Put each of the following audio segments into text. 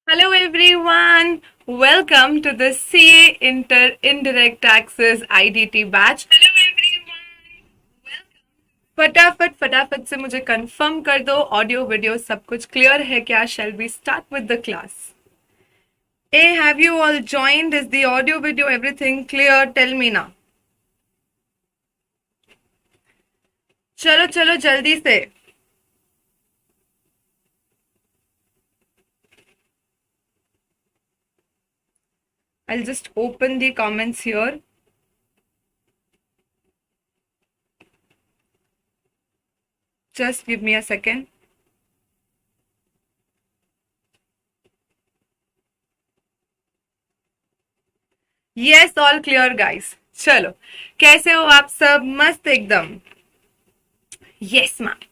Hello everyone, welcome to the CA Indirect Taxes IDT batch. फटाफट फटाफट से मुझे कंफर्म कर दो, ऑडियो वीडियो सब कुछ क्लियर है क्या? Shall we start with the class? Uh, have you all joined? Is the audio video everything clear? Tell me ना। चलो चलो जल्दी से। I'll just open the comments here. Just give me a second. Yes, all clear guys. चलो, कैसे हो आप सब? मस्त एकदम। Yes ma'am.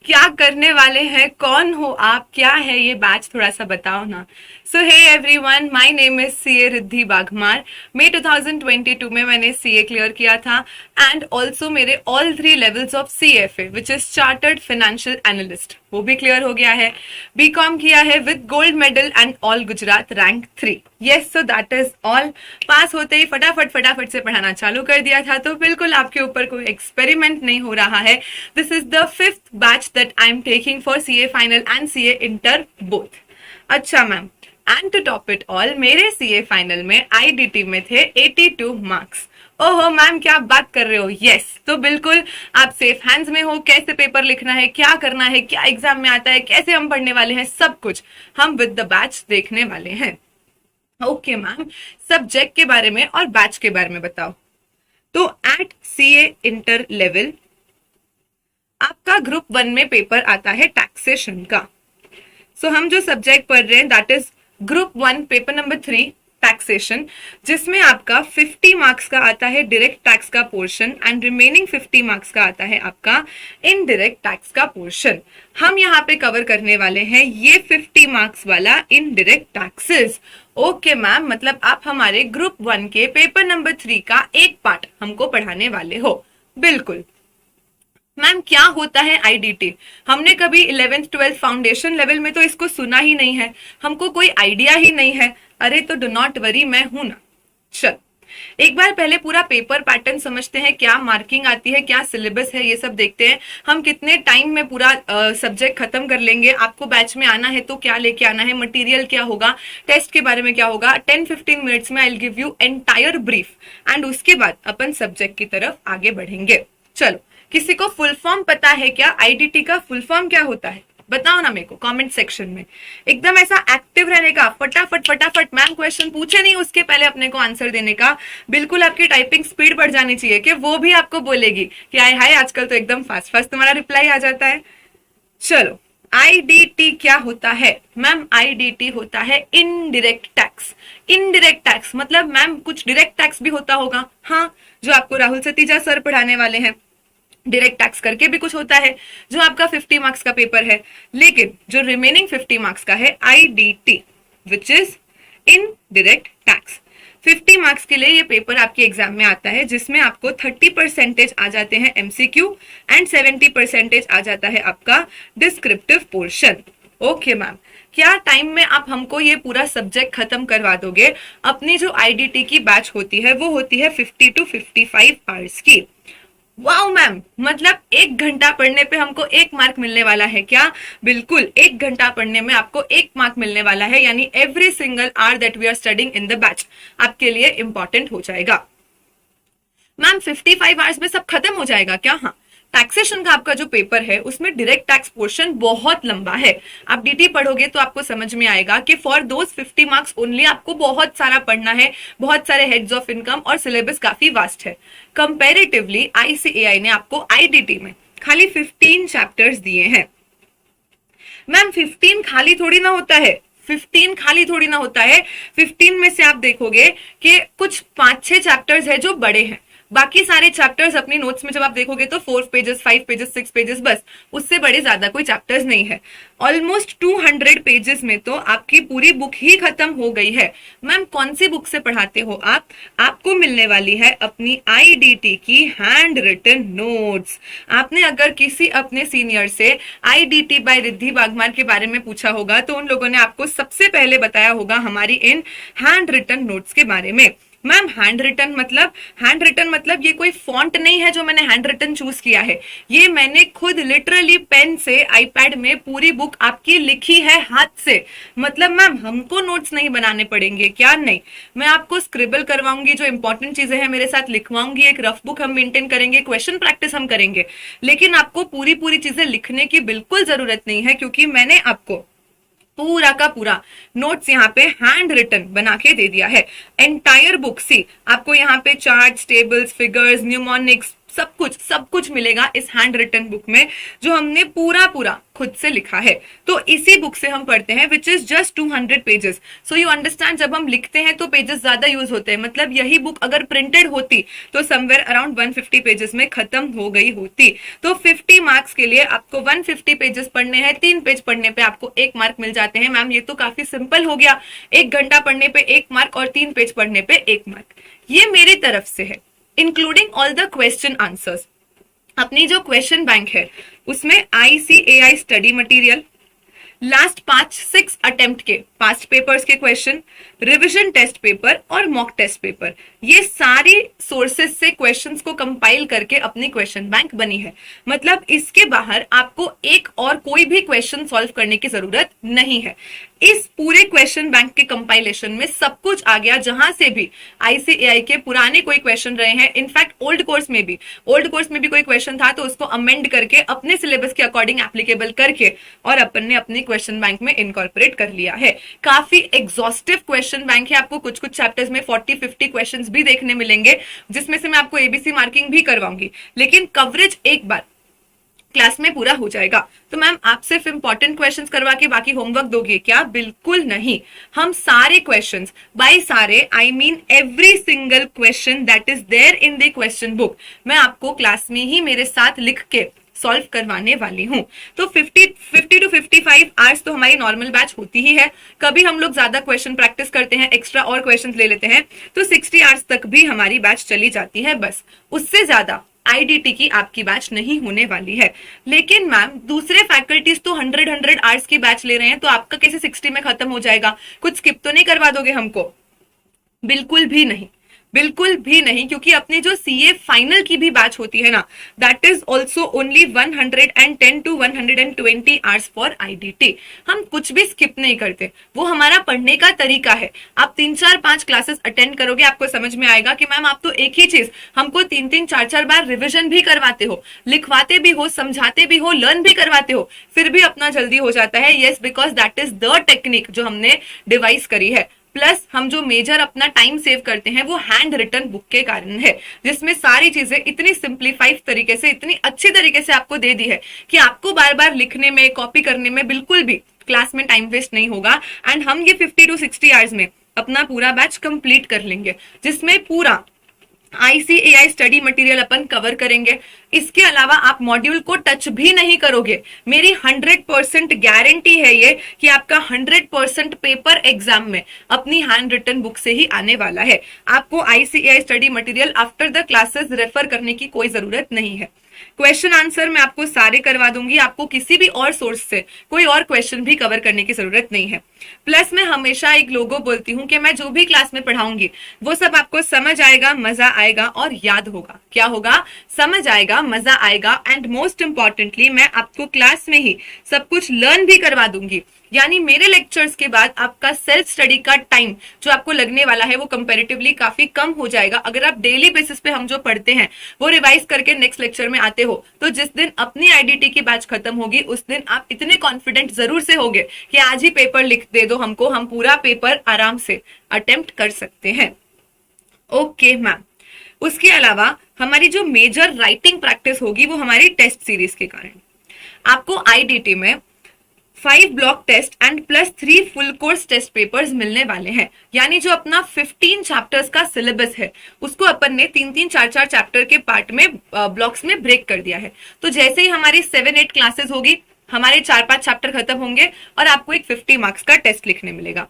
क्या करने वाले हैं? कौन हो आप? क्या है ये बैच? थोड़ा सा बताओ ना। So hey everyone, my name is CA Riddhi Baghmar. मई 2022 में मैंने सीए क्लियर किया था एंड ऑल्सो मेरे all 3 levels of CFA which is chartered financial analyst वो भी क्लियर हो गया है। बीकॉम किया है with gold medal and all Gujarat rank 3। Yes, so that is all. Pass होते ही फटाफट फटाफट से पढ़ाना चालू कर दिया था, तो बिल्कुल आपके ऊपर कोई एक्सपेरिमेंट नहीं हो रहा है। This is the 5th batch that I am taking for CA final and CA inter both. अच्छा ma'am, and to top it all, मेरे सीए फाइनल में आईडीटी में थे 82 मार्क्स। ओहो मैम, क्या बात कर रहे हो? यस, तो बिल्कुल आप सेफ हैंड्स में हो। कैसे पेपर लिखना है, क्या करना है, क्या एग्जाम में आता है, कैसे हम पढ़ने वाले हैं, सब कुछ हम विद द बैच देखने वाले हैं। ओके मैम, सब्जेक्ट के बारे में और बैच के बारे में बताओ। तो एट सीए इंटर लेवल आपका ग्रुप 1 में पेपर आता है टैक्सेशन का। सो हम जो सब्जेक्ट पढ़ रहे हैं that is group 1 paper number 3 taxation, जिसमें आपका 50 मार्क्स का आता है डायरेक्ट टैक्स का पोर्शन एंड रिमेनिंग 50 मार्क्स का आता है आपका इनडायरेक्ट टैक्स का पोर्शन। हम यहाँ पे कवर करने वाले हैं ये 50 मार्क्स वाला इनडायरेक्ट टैक्सेस। ओके मैम, मतलब आप हमारे ग्रुप 1 के पेपर नंबर 3 का एक पार्ट हमको पढ़ाने वाले हो। बिल्कुल मैम। क्या होता है आईडीटी? हमने कभी 11th 12th फाउंडेशन लेवल में तो इसको सुना ही नहीं है, हमको कोई आइडिया ही नहीं है। अरे तो डू नॉट वरी, मैं हूं ना। चल, एक बार पहले पूरा पेपर पैटर्न समझते हैं, क्या मार्किंग आती है, क्या सिलेबस है, ये सब देखते हैं। हम कितने टाइम में पूरा सब्जेक्ट खत्म कर लेंगे। आपको बैच में आना है तो क्या लेके आना है, मटेरियल क्या होगा, टेस्ट के बारे में क्या होगा। 10-15 मिनट्स में I will give you entire brief and उसके बाद अपन सब्जेक्ट की तरफ आगे बढ़ेंगे। चलो, किसी को फुल फॉर्म पता है क्या? आईडीटी का फुल फॉर्म क्या होता है? बताओ ना मेरे को कमेंट सेक्शन में। एकदम ऐसा एक्टिव रहने का, फटाफट फटाफट। मैम क्वेश्चन पूछे नहीं उसके पहले अपने को आंसर देने का। बिल्कुल आपकी टाइपिंग स्पीड बढ़ जानी चाहिए कि वो भी आपको बोलेगी कि हाय हाय, आजकल तो एकदम फास्ट फास्ट तुम्हारा रिप्लाई आ जाता है। चलो, आईडीटी क्या होता है? मैम आईडीटी होता है इनडायरेक्ट टैक्स। इनडायरेक्ट टैक्स मतलब मैम कुछ डायरेक्ट टैक्स भी होता होगा, हाँ, जो आपको राहुल सतीजा सर पढ़ाने वाले हैं। डायरेक्ट टैक्स करके भी कुछ होता है जो आपका 50 मार्क्स का पेपर है, लेकिन जो रिमेनिंग 50 मार्क्स का है IDT which is in direct tax. 50 marks के लिए ये पेपर आपके एग्जाम में आता है, जिसमें आपको 30% आ जाते हैं एमसीक्यू एंड 70% आ जाता है आपका डिस्क्रिप्टिव पोर्शन। ओके मैम, क्या टाइम में आप हमको ये पूरा सब्जेक्ट खत्म करवा दोगे? अपनी जो आईडीटी की बैच होती है वो होती है 50 to 55 आवर्स की। वाओ मैम, मतलब 1 घंटा पढ़ने पे हमको 1 मार्क मिलने वाला है क्या? बिल्कुल, 1 घंटा पढ़ने में आपको 1 मार्क मिलने वाला है, यानी every single hour that we are studying in the batch आपके लिए इंपॉर्टेंट हो जाएगा। मैम 55 आवर्स में सब खत्म हो जाएगा क्या? हाँ, टैक्सेशन का आपका जो पेपर है उसमें डायरेक्ट टैक्स पोर्शन बहुत लंबा है। आप डीटी पढ़ोगे तो आपको समझ में आएगा कि फॉर दोज 50 मार्क्स ओनली आपको बहुत सारा पढ़ना है, बहुत सारे हेड्स ऑफ इनकम और सिलेबस काफी वास्ट है। कंपैरेटिवली आईसीएआई ने आपको आईडीटी में खाली 15 चैप्टर्स दिए हैं। मैम 15 खाली थोड़ी ना होता है, 15 खाली थोड़ी ना होता है। 15 में से आप देखोगे कि कुछ 5-6 चैप्टर्स है जो बड़े हैं, बाकी सारे चैप्टर्स अपनी नोट्स में जब आप देखोगे तो 4 पेजेस, 5 पेजेस, 6 पेजेस, बस उससे बड़े ज्यादा कोई चैप्टर्स नहीं है। ऑलमोस्ट 200 पेजेस में तो आपकी पूरी बुक ही खत्म हो गई है। मैम कौन सी बुक से पढ़ाते हो आप? आपको मिलने वाली है अपनी आईडीटी की हैंड रिटन नोट्स। आपने अगर किसी अपने सीनियर से आईडीटी बाय रिद्धि वाघमार के बारे में पूछा होगा तो उन लोगों ने आपको सबसे पहले बताया होगा हमारी इन हैंड रिटन नोट्स के बारे में। मैम हैंड रिटन मतलब ये कोई फॉन्ट नहीं है जो मैंने हैंड रिटन चूज किया है, ये मैंने खुद लिटरली पेन से आईपैड में पूरी बुक आपकी लिखी है हाथ से। मतलब मैम हमको नोट्स नहीं बनाने पड़ेंगे क्या? नहीं, मैं आपको स्क्रिबल करवाऊंगी, जो इंपॉर्टेंट चीजें हैं मेरे साथ लिखवाऊंगी, एक रफ बुक हम मेंटेन करेंगे, क्वेश्चन प्रैक्टिस हम करेंगे, लेकिन आपको पूरी पूरी चीजें लिखने की बिल्कुल जरूरत नहीं है, क्योंकि मैंने आपको पूरा का पूरा नोट्स यहाँ पे हैंड रिटन बना के दे दिया है। एंटायर बुक सी आपको यहाँ पे चार्ट्स, टेबल्स, फिगर्स, न्यूमोनिक्स, सब कुछ मिलेगा इस हैंड रिटन बुक में, जो हमने पूरा पूरा खुद से लिखा है। तो इसी बुक से हम पढ़ते हैं, which is just 200 pages. So you understand, जब हम लिखते हैं तो पेजेस ज्यादा यूज होते हैं। मतलब यही बुक अगर प्रिंटेड होती तो समवेयर अराउंड 150 पेजेस में खत्म हो गई होती। तो 50 मार्क्स के लिए आपको 150 पेजेस पढ़ने हैं, 3 पेज पढ़ने पे आपको 1 मार्क मिल जाते हैं। मैम ये तो काफी सिंपल हो गया, 1 घंटा पढ़ने पे 1 मार्क और 3 पेज पढ़ने पे 1 मार्क। ये मेरी तरफ से है, including all the question answers. अपनी जो क्वेश्चन बैंक है उसमें ICAI study material, last 5-6 attempt के पास्ट पेपर्स के क्वेश्चन, रिवीजन टेस्ट पेपर और मॉक टेस्ट पेपर, ये सारी सोर्सेस से क्वेश्चंस को कंपाइल करके अपनी क्वेश्चन बैंक बनी है। मतलब इसके बाहर आपको एक और कोई भी क्वेश्चन सॉल्व करने की जरूरत नहीं है। इस पूरे क्वेश्चन बैंक के कंपाइलेशन में सब कुछ आ गया, जहां से भी ICAI के पुराने कोई क्वेश्चन रहे हैं, इनफैक्ट ओल्ड कोर्स में भी कोई क्वेश्चन था तो उसको अमेंड करके अपने सिलेबस के अकॉर्डिंग एप्लीकेबल करके और अपन ने अपने क्वेश्चन बैंक में इनकॉर्पोरेट कर लिया है। काफी एग्जॉस्टिव क्वेश्चन बैंक है, आपको कुछ कुछ चैप्टर्स में 40-50 क्वेश्चंस भी देखने मिलेंगे, जिसमें से मैं आपको ABC मार्किंग भी करवाऊंगी, लेकिन कवरेज एक बार क्लास में पूरा हो जाएगा। तो मैम आप सिर्फ इंपॉर्टेंट क्वेश्चंस करवा के बाकी होमवर्क दोगे क्या? बिल्कुल नहीं। हम सारे क्वेश्चंस, बाय सारे I mean every single question that is there in the question book, मैं आपको क्लास में ही मेरे साथ लिख के सॉल्व करवाने वाली हूँ। तो 50 to 55 आवर्स तो हमारी नॉर्मल बैच होती ही है। कभी हम लोग ज्यादा क्वेश्चन प्रैक्टिस करते हैं, एक्स्ट्रा और क्वेश्चंस ले लेते हैं, तो 60 आवर्स तक भी हमारी बैच चली जाती है। बस उससे ज्यादा आईडीटी की आपकी बैच नहीं होने वाली है। लेकिन मैम दूसरे फैकल्टीज तो 100 आवर्स की बैच ले रहे हैं, तो आपका कैसे 60 में खत्म हो जाएगा? कुछ स्किप तो नहीं करवा दोगे हमको? बिल्कुल भी नहीं, बिल्कुल भी नहीं, क्योंकि अपने जो CA फाइनल की भी बैच होती है ना, that is also only 110 to 120 hours for IDT। हम कुछ भी स्किप नहीं करते, वो हमारा पढ़ने का तरीका है। आप 3-4-5 क्लासेस अटेंड करोगे, आपको समझ में आएगा कि मैम आप तो एक ही चीज हमको 3-3 4-4 बार रिविजन भी करवाते हो, लिखवाते भी हो, समझाते भी हो, लर्न भी करवाते हो, फिर भी अपना जल्दी हो जाता है। Yes, because that is the technique जो हमने डिवाइस करी है। प्लस हम जो मेजर अपना टाइम सेव करते हैं वो हैंड रिटन बुक के कारण है, जिसमें सारी चीजें इतनी सिंप्लीफाइड तरीके से, इतनी अच्छी तरीके से आपको दे दी है कि आपको बार बार लिखने में, कॉपी करने में बिल्कुल भी क्लास में टाइम वेस्ट नहीं होगा। एंड हम ये 50 to 60 आवर्स में अपना पूरा बैच कंप्लीट कर लेंगे, जिसमें पूरा ICAI स्टडी मटेरियल अपन कवर करेंगे। इसके अलावा आप मॉड्यूल को टच भी नहीं करोगे। मेरी 100% गारंटी है ये कि आपका 100% पेपर एग्जाम में अपनी हैंड रिटन बुक से ही आने वाला है। आपको ICAI study material after the classes refer करने की कोई जरूरत नहीं है। क्वेश्चन आंसर मैं आपको सारे करवा दूंगी, आपको किसी भी और सोर्स से कोई और क्वेश्चन भी कवर करने की जरूरत नहीं है। प्लस मैं हमेशा एक लोगो बोलती हूँ कि मैं जो भी क्लास में पढ़ाऊंगी वो सब आपको समझ आएगा, मजा आएगा और याद होगा। क्या होगा? समझ आएगा, मजा आएगा, एंड मोस्ट इंपॉर्टेंटली मैं आपको क्लास में ही सब कुछ लर्न भी करवा दूंगी। यानी मेरे लेक्चर्स के बाद आपका सेल्फ स्टडी का टाइम जो आपको लगने वाला है वो कंपैरेटिवली काफी कम हो जाएगा। अगर आप डेली बेसिस पे हम जो पढ़ते हैं वो रिवाइज करके नेक्स्ट लेक्चर में आते हो, तो जिस दिन अपनी IDT की बैच खत्म होगी उस दिन आप इतने कॉन्फिडेंट जरूर से होगे कि आज ही पेपर लिख दे दो हमको, हम पूरा पेपर आराम से अटेम्प्ट कर सकते हैं। ओके मैम, उसके अलावा हमारी जो मेजर राइटिंग प्रैक्टिस होगी वो हमारी टेस्ट सीरीज के कारण। आपको IDT में 5 block test and +3 full course test papers मिलने वाले हैं। यानी जो अपना 15 चैप्टर्स का सिलेबस है उसको अपन ने 3-3, 4-4 चैप्टर के पार्ट में ब्लॉक्स में ब्रेक कर दिया है। तो जैसे ही हमारी 7-8 क्लासेस होगी, हमारे 4-5 चैप्टर खत्म होंगे और आपको एक 50 मार्क्स का टेस्ट लिखने मिलेगा।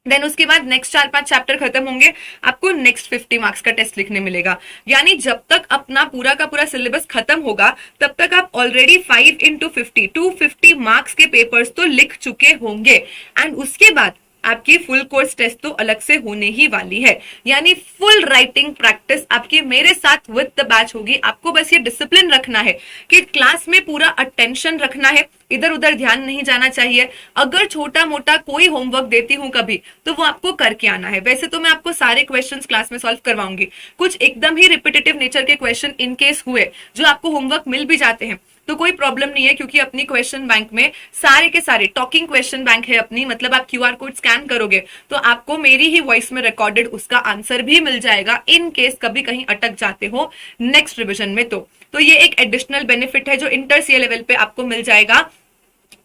देन उसके बाद नेक्स्ट 4-5 चैप्टर खत्म होंगे, आपको नेक्स्ट 50 मार्क्स का टेस्ट लिखने मिलेगा। यानी जब तक अपना पूरा का पूरा सिलेबस खत्म होगा तब तक आप ऑलरेडी 5 into 50 250 मार्क्स के पेपर्स तो लिख चुके होंगे। एंड उसके बाद आपकी फुल कोर्स टेस्ट तो अलग से होने ही वाली है। यानी फुल राइटिंग प्रैक्टिस आपकी मेरे साथ विद द बैच होगी। आपको बस ये डिसिप्लिन रखना है कि क्लास में पूरा अटेंशन रखना है, इधर उधर ध्यान नहीं जाना चाहिए। अगर छोटा मोटा कोई होमवर्क देती हूँ कभी तो वो आपको करके आना है। वैसे तो मैं आपको सारे क्वेश्चंस क्लास में सॉल्व करवाऊंगी, कुछ एकदम ही रिपीटेटिव नेचर के क्वेश्चन इन केस हुए जो आपको होमवर्क मिल भी जाते हैं तो कोई प्रॉब्लम नहीं है, क्योंकि अपनी क्वेश्चन बैंक में सारे के सारे टॉकिंग क्वेश्चन बैंक है अपनी। मतलब आप QR कोड स्कैन करोगे तो आपको मेरी ही वॉइस में रिकॉर्डेड उसका आंसर भी मिल जाएगा इन केस कभी कहीं अटक जाते हो नेक्स्ट रिविजन में। तो ये एक एडिशनल बेनिफिट है जो इंटर CA लेवल पे आपको मिल जाएगा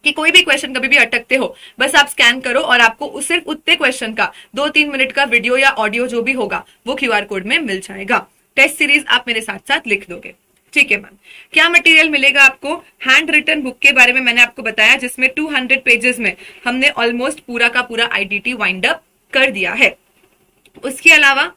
कि कोई भी क्वेश्चन कभी भी अटकते हो बस आप स्कैन करो और आपको सिर्फ उतने क्वेश्चन का 2-3 मिनट का वीडियो या ऑडियो जो भी होगा वो QR कोड में मिल जाएगा। टेस्ट सीरीज आप मेरे साथ साथ लिख दोगे, ठीक है मैम। क्या मटेरियल मिलेगा आपको? हैंड रिटन बुक के बारे में मैंने आपको बताया जिसमें 200 पेजेस में हमने ऑलमोस्ट पूरा का पूरा IDT वाइंड अप कर दिया है। उसके अलावा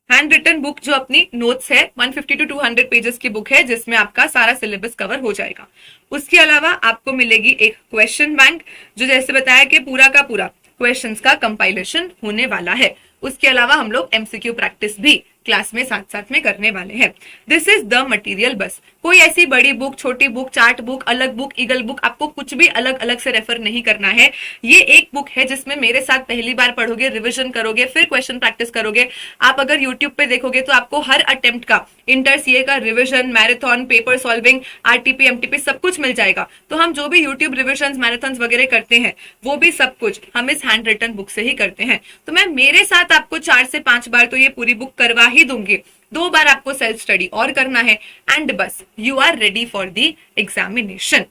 हैंड रिटन बुक जो अपनी नोट्स है 150 to 200 पेजेस की बुक है जिसमें आपका सारा सिलेबस कवर हो जाएगा। उसके अलावा आपको मिलेगी एक क्वेश्चन बैंक जो जैसे बताया कि पूरा का पूरा क्वेश्चंस का कंपाइलेशन होने वाला है। उसके अलावा हम लोग MCQ प्रैक्टिस भी क्लास में साथ साथ में करने वाले हैं। This is the material. बस कोई ऐसी बड़ी बुक, छोटी बुक, चार्ट बुक, अलग बुक, ईगल बुक, आपको कुछ भी अलग अलग से रेफर नहीं करना है। ये एक बुक है जिसमें मेरे साथ पहली बार पढ़ोगे, रिवीजन करोगे, फिर क्वेश्चन प्रैक्टिस करोगे। आप अगर यूट्यूब पे देखोगे तो आपको हर अटेम्प्ट का इंटर CA का revision, marathon, paper solving, RTP, MTP सब कुछ मिल जाएगा। तो हम जो भी यूट्यूब रिविजन, मैराथन वगैरह करते हैं वो भी सब कुछ हम इस हैंड रिटन बुक से ही करते हैं। तो मैं मेरे साथ आपको 4 से 5 बार तो ये पूरी बुक करवा ही दूंगी, 2 बार आपको सेल्फ स्टडी और करना है एंड बस you are ready for the examination.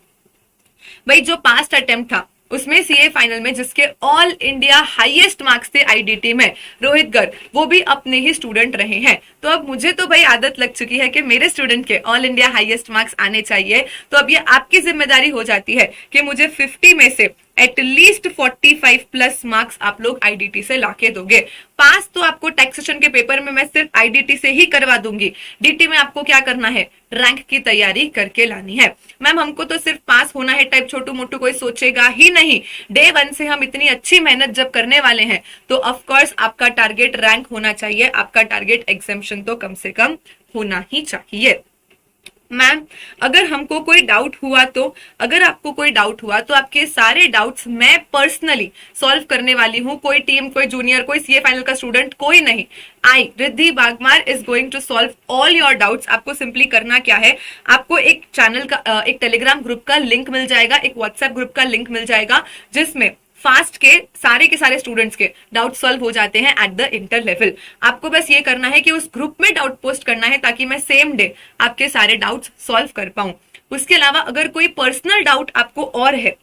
भाई जो पास्ट अटेम्प्ट था उसमें CA फाइनल में जिसके ऑल इंडिया हाईएस्ट मार्क्स थे IDT में, रोहित गर्ग, वो भी अपने ही स्टूडेंट रहे हैं। तो अब मुझे तो भाई आदत लग चुकी है कि मेरे स्टूडेंट के ऑल इंडिया हाईएस्ट मार्क्स आने चाहिए। तो अब ये आपकी जिम्मेदारी हो जाती है कि मुझे 50 में से एटलीस्ट 45 प्लस मार्क्स आप लोग IDT से लाके दोगे। पास तो आपको टैक्सेशन के पेपर में मैं सिर्फ IDT से ही करवा दूंगी। DT में आपको क्या करना है? रैंक की तैयारी करके लानी है। मैम हमको तो सिर्फ पास होना है टाइप छोटू मोटू कोई सोचेगा ही नहीं। डे 1 से हम इतनी अच्छी मेहनत जब करने वाले हैं तो ऑफ कोर्स आपका टारगेट रैंक होना चाहिए, आपका टारगेट एग्जामिनेशन तो कम से कम होना ही चाहिए। मैम अगर हमको कोई डाउट हुआ तो अगर आपको कोई डाउट हुआ तो आपके सारे डाउट्स मैं पर्सनली सॉल्व करने वाली हूँ। कोई टीम, कोई जूनियर, कोई CA फाइनल का स्टूडेंट, कोई नहीं। I Riddhi Bagmar is going to solve all your doubts. आपको सिंपली करना क्या है, आपको एक चैनल का एक टेलीग्राम ग्रुप का लिंक मिल जाएगा, एक व्हाट्सएप ग्रुप का लिंक मिल जाएगा जिसमें फास्ट के सारे स्टूडेंट्स के डाउट सॉल्व हो जाते हैं एट द इंटर लेवल। आपको बस ये करना है कि उस ग्रुप में डाउट पोस्ट करना है ताकि मैं सेम डे आपके सारे डाउट्स सॉल्व कर पाऊं। उसके अलावा अगर कोई पर्सनल डाउट आपको और है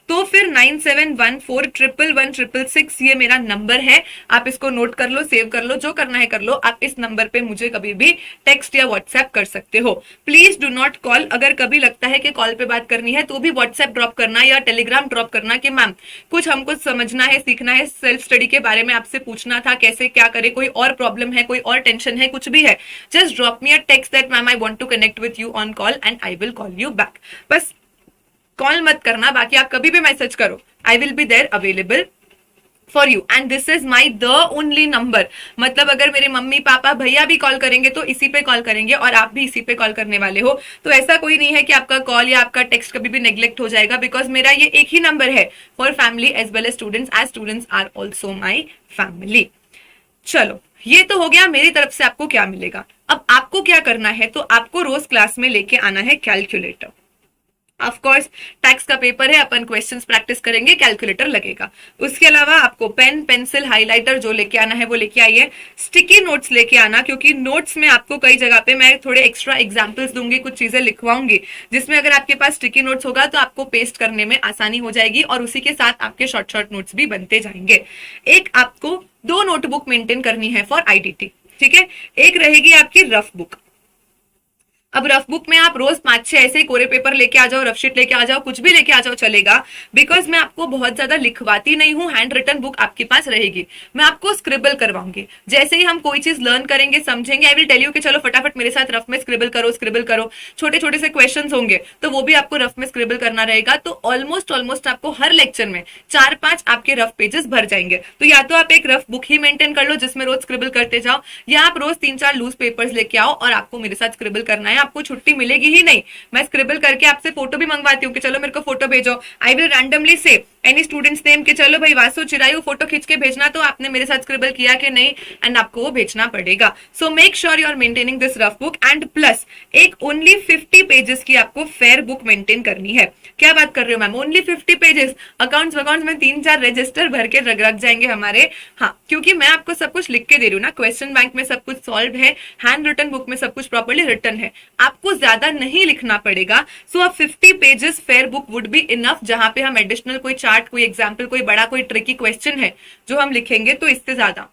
तो फिर 9714111666 ये मेरा नंबर है। आप इसको नोट कर लो, सेव कर लो, जो करना है कर लो। आप इस नंबर पे मुझे कभी भी टेक्स्ट या व्हाट्सएप कर सकते हो। Please do not call. अगर कभी लगता है कि कॉल पे बात करनी है तो भी व्हाट्सएप ड्रॉप करना या टेलीग्राम ड्रॉप करना कि मैम कुछ हमको समझना है, सीखना है, सेल्फ स्टडी के बारे में आपसे पूछना था, कैसे क्या करे, कोई और प्रॉब्लम है, कोई और टेंशन है, कुछ भी है, just drop me a text that ma'am I want to connect with you on call and I will call you back. बस कॉल मत करना, बाकी आप कभी भी मैसेज करो, I will be there available for you and this is my the only number. मतलब अगर मेरे मम्मी पापा भैया भी कॉल करेंगे तो इसी पे कॉल करेंगे और आप भी इसी पे कॉल करने वाले हो। तो ऐसा कोई नहीं है कि आपका कॉल या आपका टेक्स्ट कभी भी नेग्लेक्ट हो जाएगा, बिकॉज मेरा ये एक ही नंबर है for family as well as students are also my family. चलो ये तो हो गया मेरी तरफ से आपको क्या मिलेगा। अब आपको क्या करना है, तो आपको रोज क्लास में लेके आना है कैलकुलेटर। ऑफ कोर्स टैक्स का पेपर है, अपन क्वेश्चंस प्रैक्टिस करेंगे, कैलकुलेटर लगेगा। उसके अलावा आपको पेन, पेंसिल, हाइलाइटर जो लेके आना है वो लेके आइए। स्टिकी नोट्स लेके आना, क्योंकि नोट्स में आपको कई जगह पे मैं थोड़े एक्स्ट्रा एग्जांपल्स दूंगी, कुछ चीजें लिखवाऊंगी, जिसमें अगर आपके पास स्टिकी नोट्स होगा तो आपको पेस्ट करने में आसानी हो जाएगी और उसी के साथ आपके शॉर्ट शॉर्ट नोट्स भी बनते जाएंगे। एक आपको 2 नोटबुक मेंटेन करनी है फॉर आईडीटी, ठीक है। एक रहेगी आपकी रफ बुक। अब रफ बुक में आप रोज 5-6 ऐसे ही कोरे पेपर लेके आ जाओ, रफ शीट लेके आ जाओ, कुछ भी लेके आ जाओ चलेगा, बिकॉज मैं आपको बहुत ज्यादा लिखवाती नहीं हूँ। हैंड रिटन बुक आपके पास रहेगी, मैं आपको स्क्रिबल करवाऊंगी। जैसे ही हम कोई चीज लर्न करेंगे, समझेंगे, आई विल टेल यू कि चलो फटाफट मेरे साथ रफ में स्क्रिबल करो, स्क्रिबल करो। छोटे छोटे से क्वेश्चन होंगे तो वो भी आपको रफ में स्क्रिबल करना रहेगा। तो ऑलमोस्ट आपको हर लेक्चर में 4-5 आपके रफ पेजेस भर जाएंगे। तो या तो आप एक रफ बुक ही मेंटेन कर लो जिसमें रोज स्क्रिबल करते जाओ, या आप रोज 3-4 लूज पेपर्स लेके आओ और आपको मेरे साथ स्क्रिबल करना है। आपको छुट्टी मिलेगी ही नहीं, मैं स्क्रिबल करके आपसे फोटो भी मंगवाती हूँ कि चलो मेरे को फोटो भेजो। आई विल रैंडमली से एनी स्टूडेंट्स नेम कि चलो भाई वासु चिरायु फोटो खींच के भेजना, तो आपने मेरे साथ स्क्रिबल किया कि नहीं, एंड आपको वो भेजना पड़ेगा। So make sure you are maintaining this rough book. And plus एक ओनली 50 पेजेस की आपको फेयर बुक मेंटेन करनी है। क्या बात कर रहे हो मैम, ओनली 50 पेजेस? अकाउंट्स वकाउंट्स में 3-4 रजिस्टर भर के रख जाएंगे हमारे। हाँ, क्योंकि मैं आपको सब कुछ लिख के दे रही हूँ ना, क्वेश्चन बैंक में सब कुछ सॉल्व है, हैंड रिटन बुक में सब कुछ प्रॉपर्ली रिटन है, आपको ज्यादा नहीं लिखना पड़ेगा। सो अब 50 pages fair book would be enough, जहां पे हम एडिशनल कोई चार्ट, कोई एग्जाम्पल, कोई बड़ा कोई ट्रिकी क्वेश्चन है जो हम लिखेंगे, तो इससे ज्यादा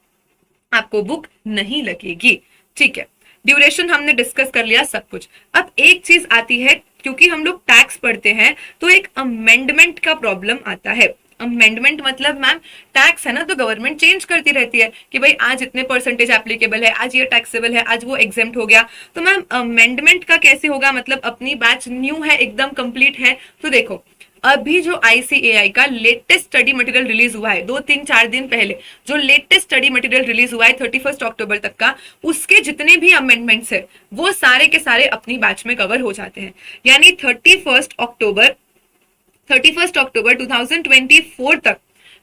आपको बुक नहीं लगेगी, ठीक है। ड्यूरेशन हमने डिस्कस कर लिया सब कुछ। अब एक चीज आती है, क्योंकि हम लोग टैक्स पढ़ते हैं तो एक अमेंडमेंट का प्रॉब्लम आता है। अमेंडमेंट मतलब मैम टैक्स है ना, तो गवर्नमेंट चेंज करती रहती है कि भाई आज इतने परसेंटेज एप्लीकेबल है, आज ये टैक्सेबल है, आज वो एग्जेम्प्ट हो गया। तो मैम अमेंडमेंट का कैसे होगा, मतलब अपनी बैच न्यू है, एकदम कंप्लीट है। तो देखो, अभी जो आईसीएआई का लेटेस्ट स्टडी मटेरियल रिलीज हुआ है 2-3-4 दिन पहले, जो लेटेस्ट स्टडी मटेरियल रिलीज हुआ है 31 अक्टूबर तक का, उसके जितने भी अमेंडमेंट्स है वो सारे के सारे अपनी बैच में कवर हो जाते हैं। यानी 31 अक्टूबर 2024 तक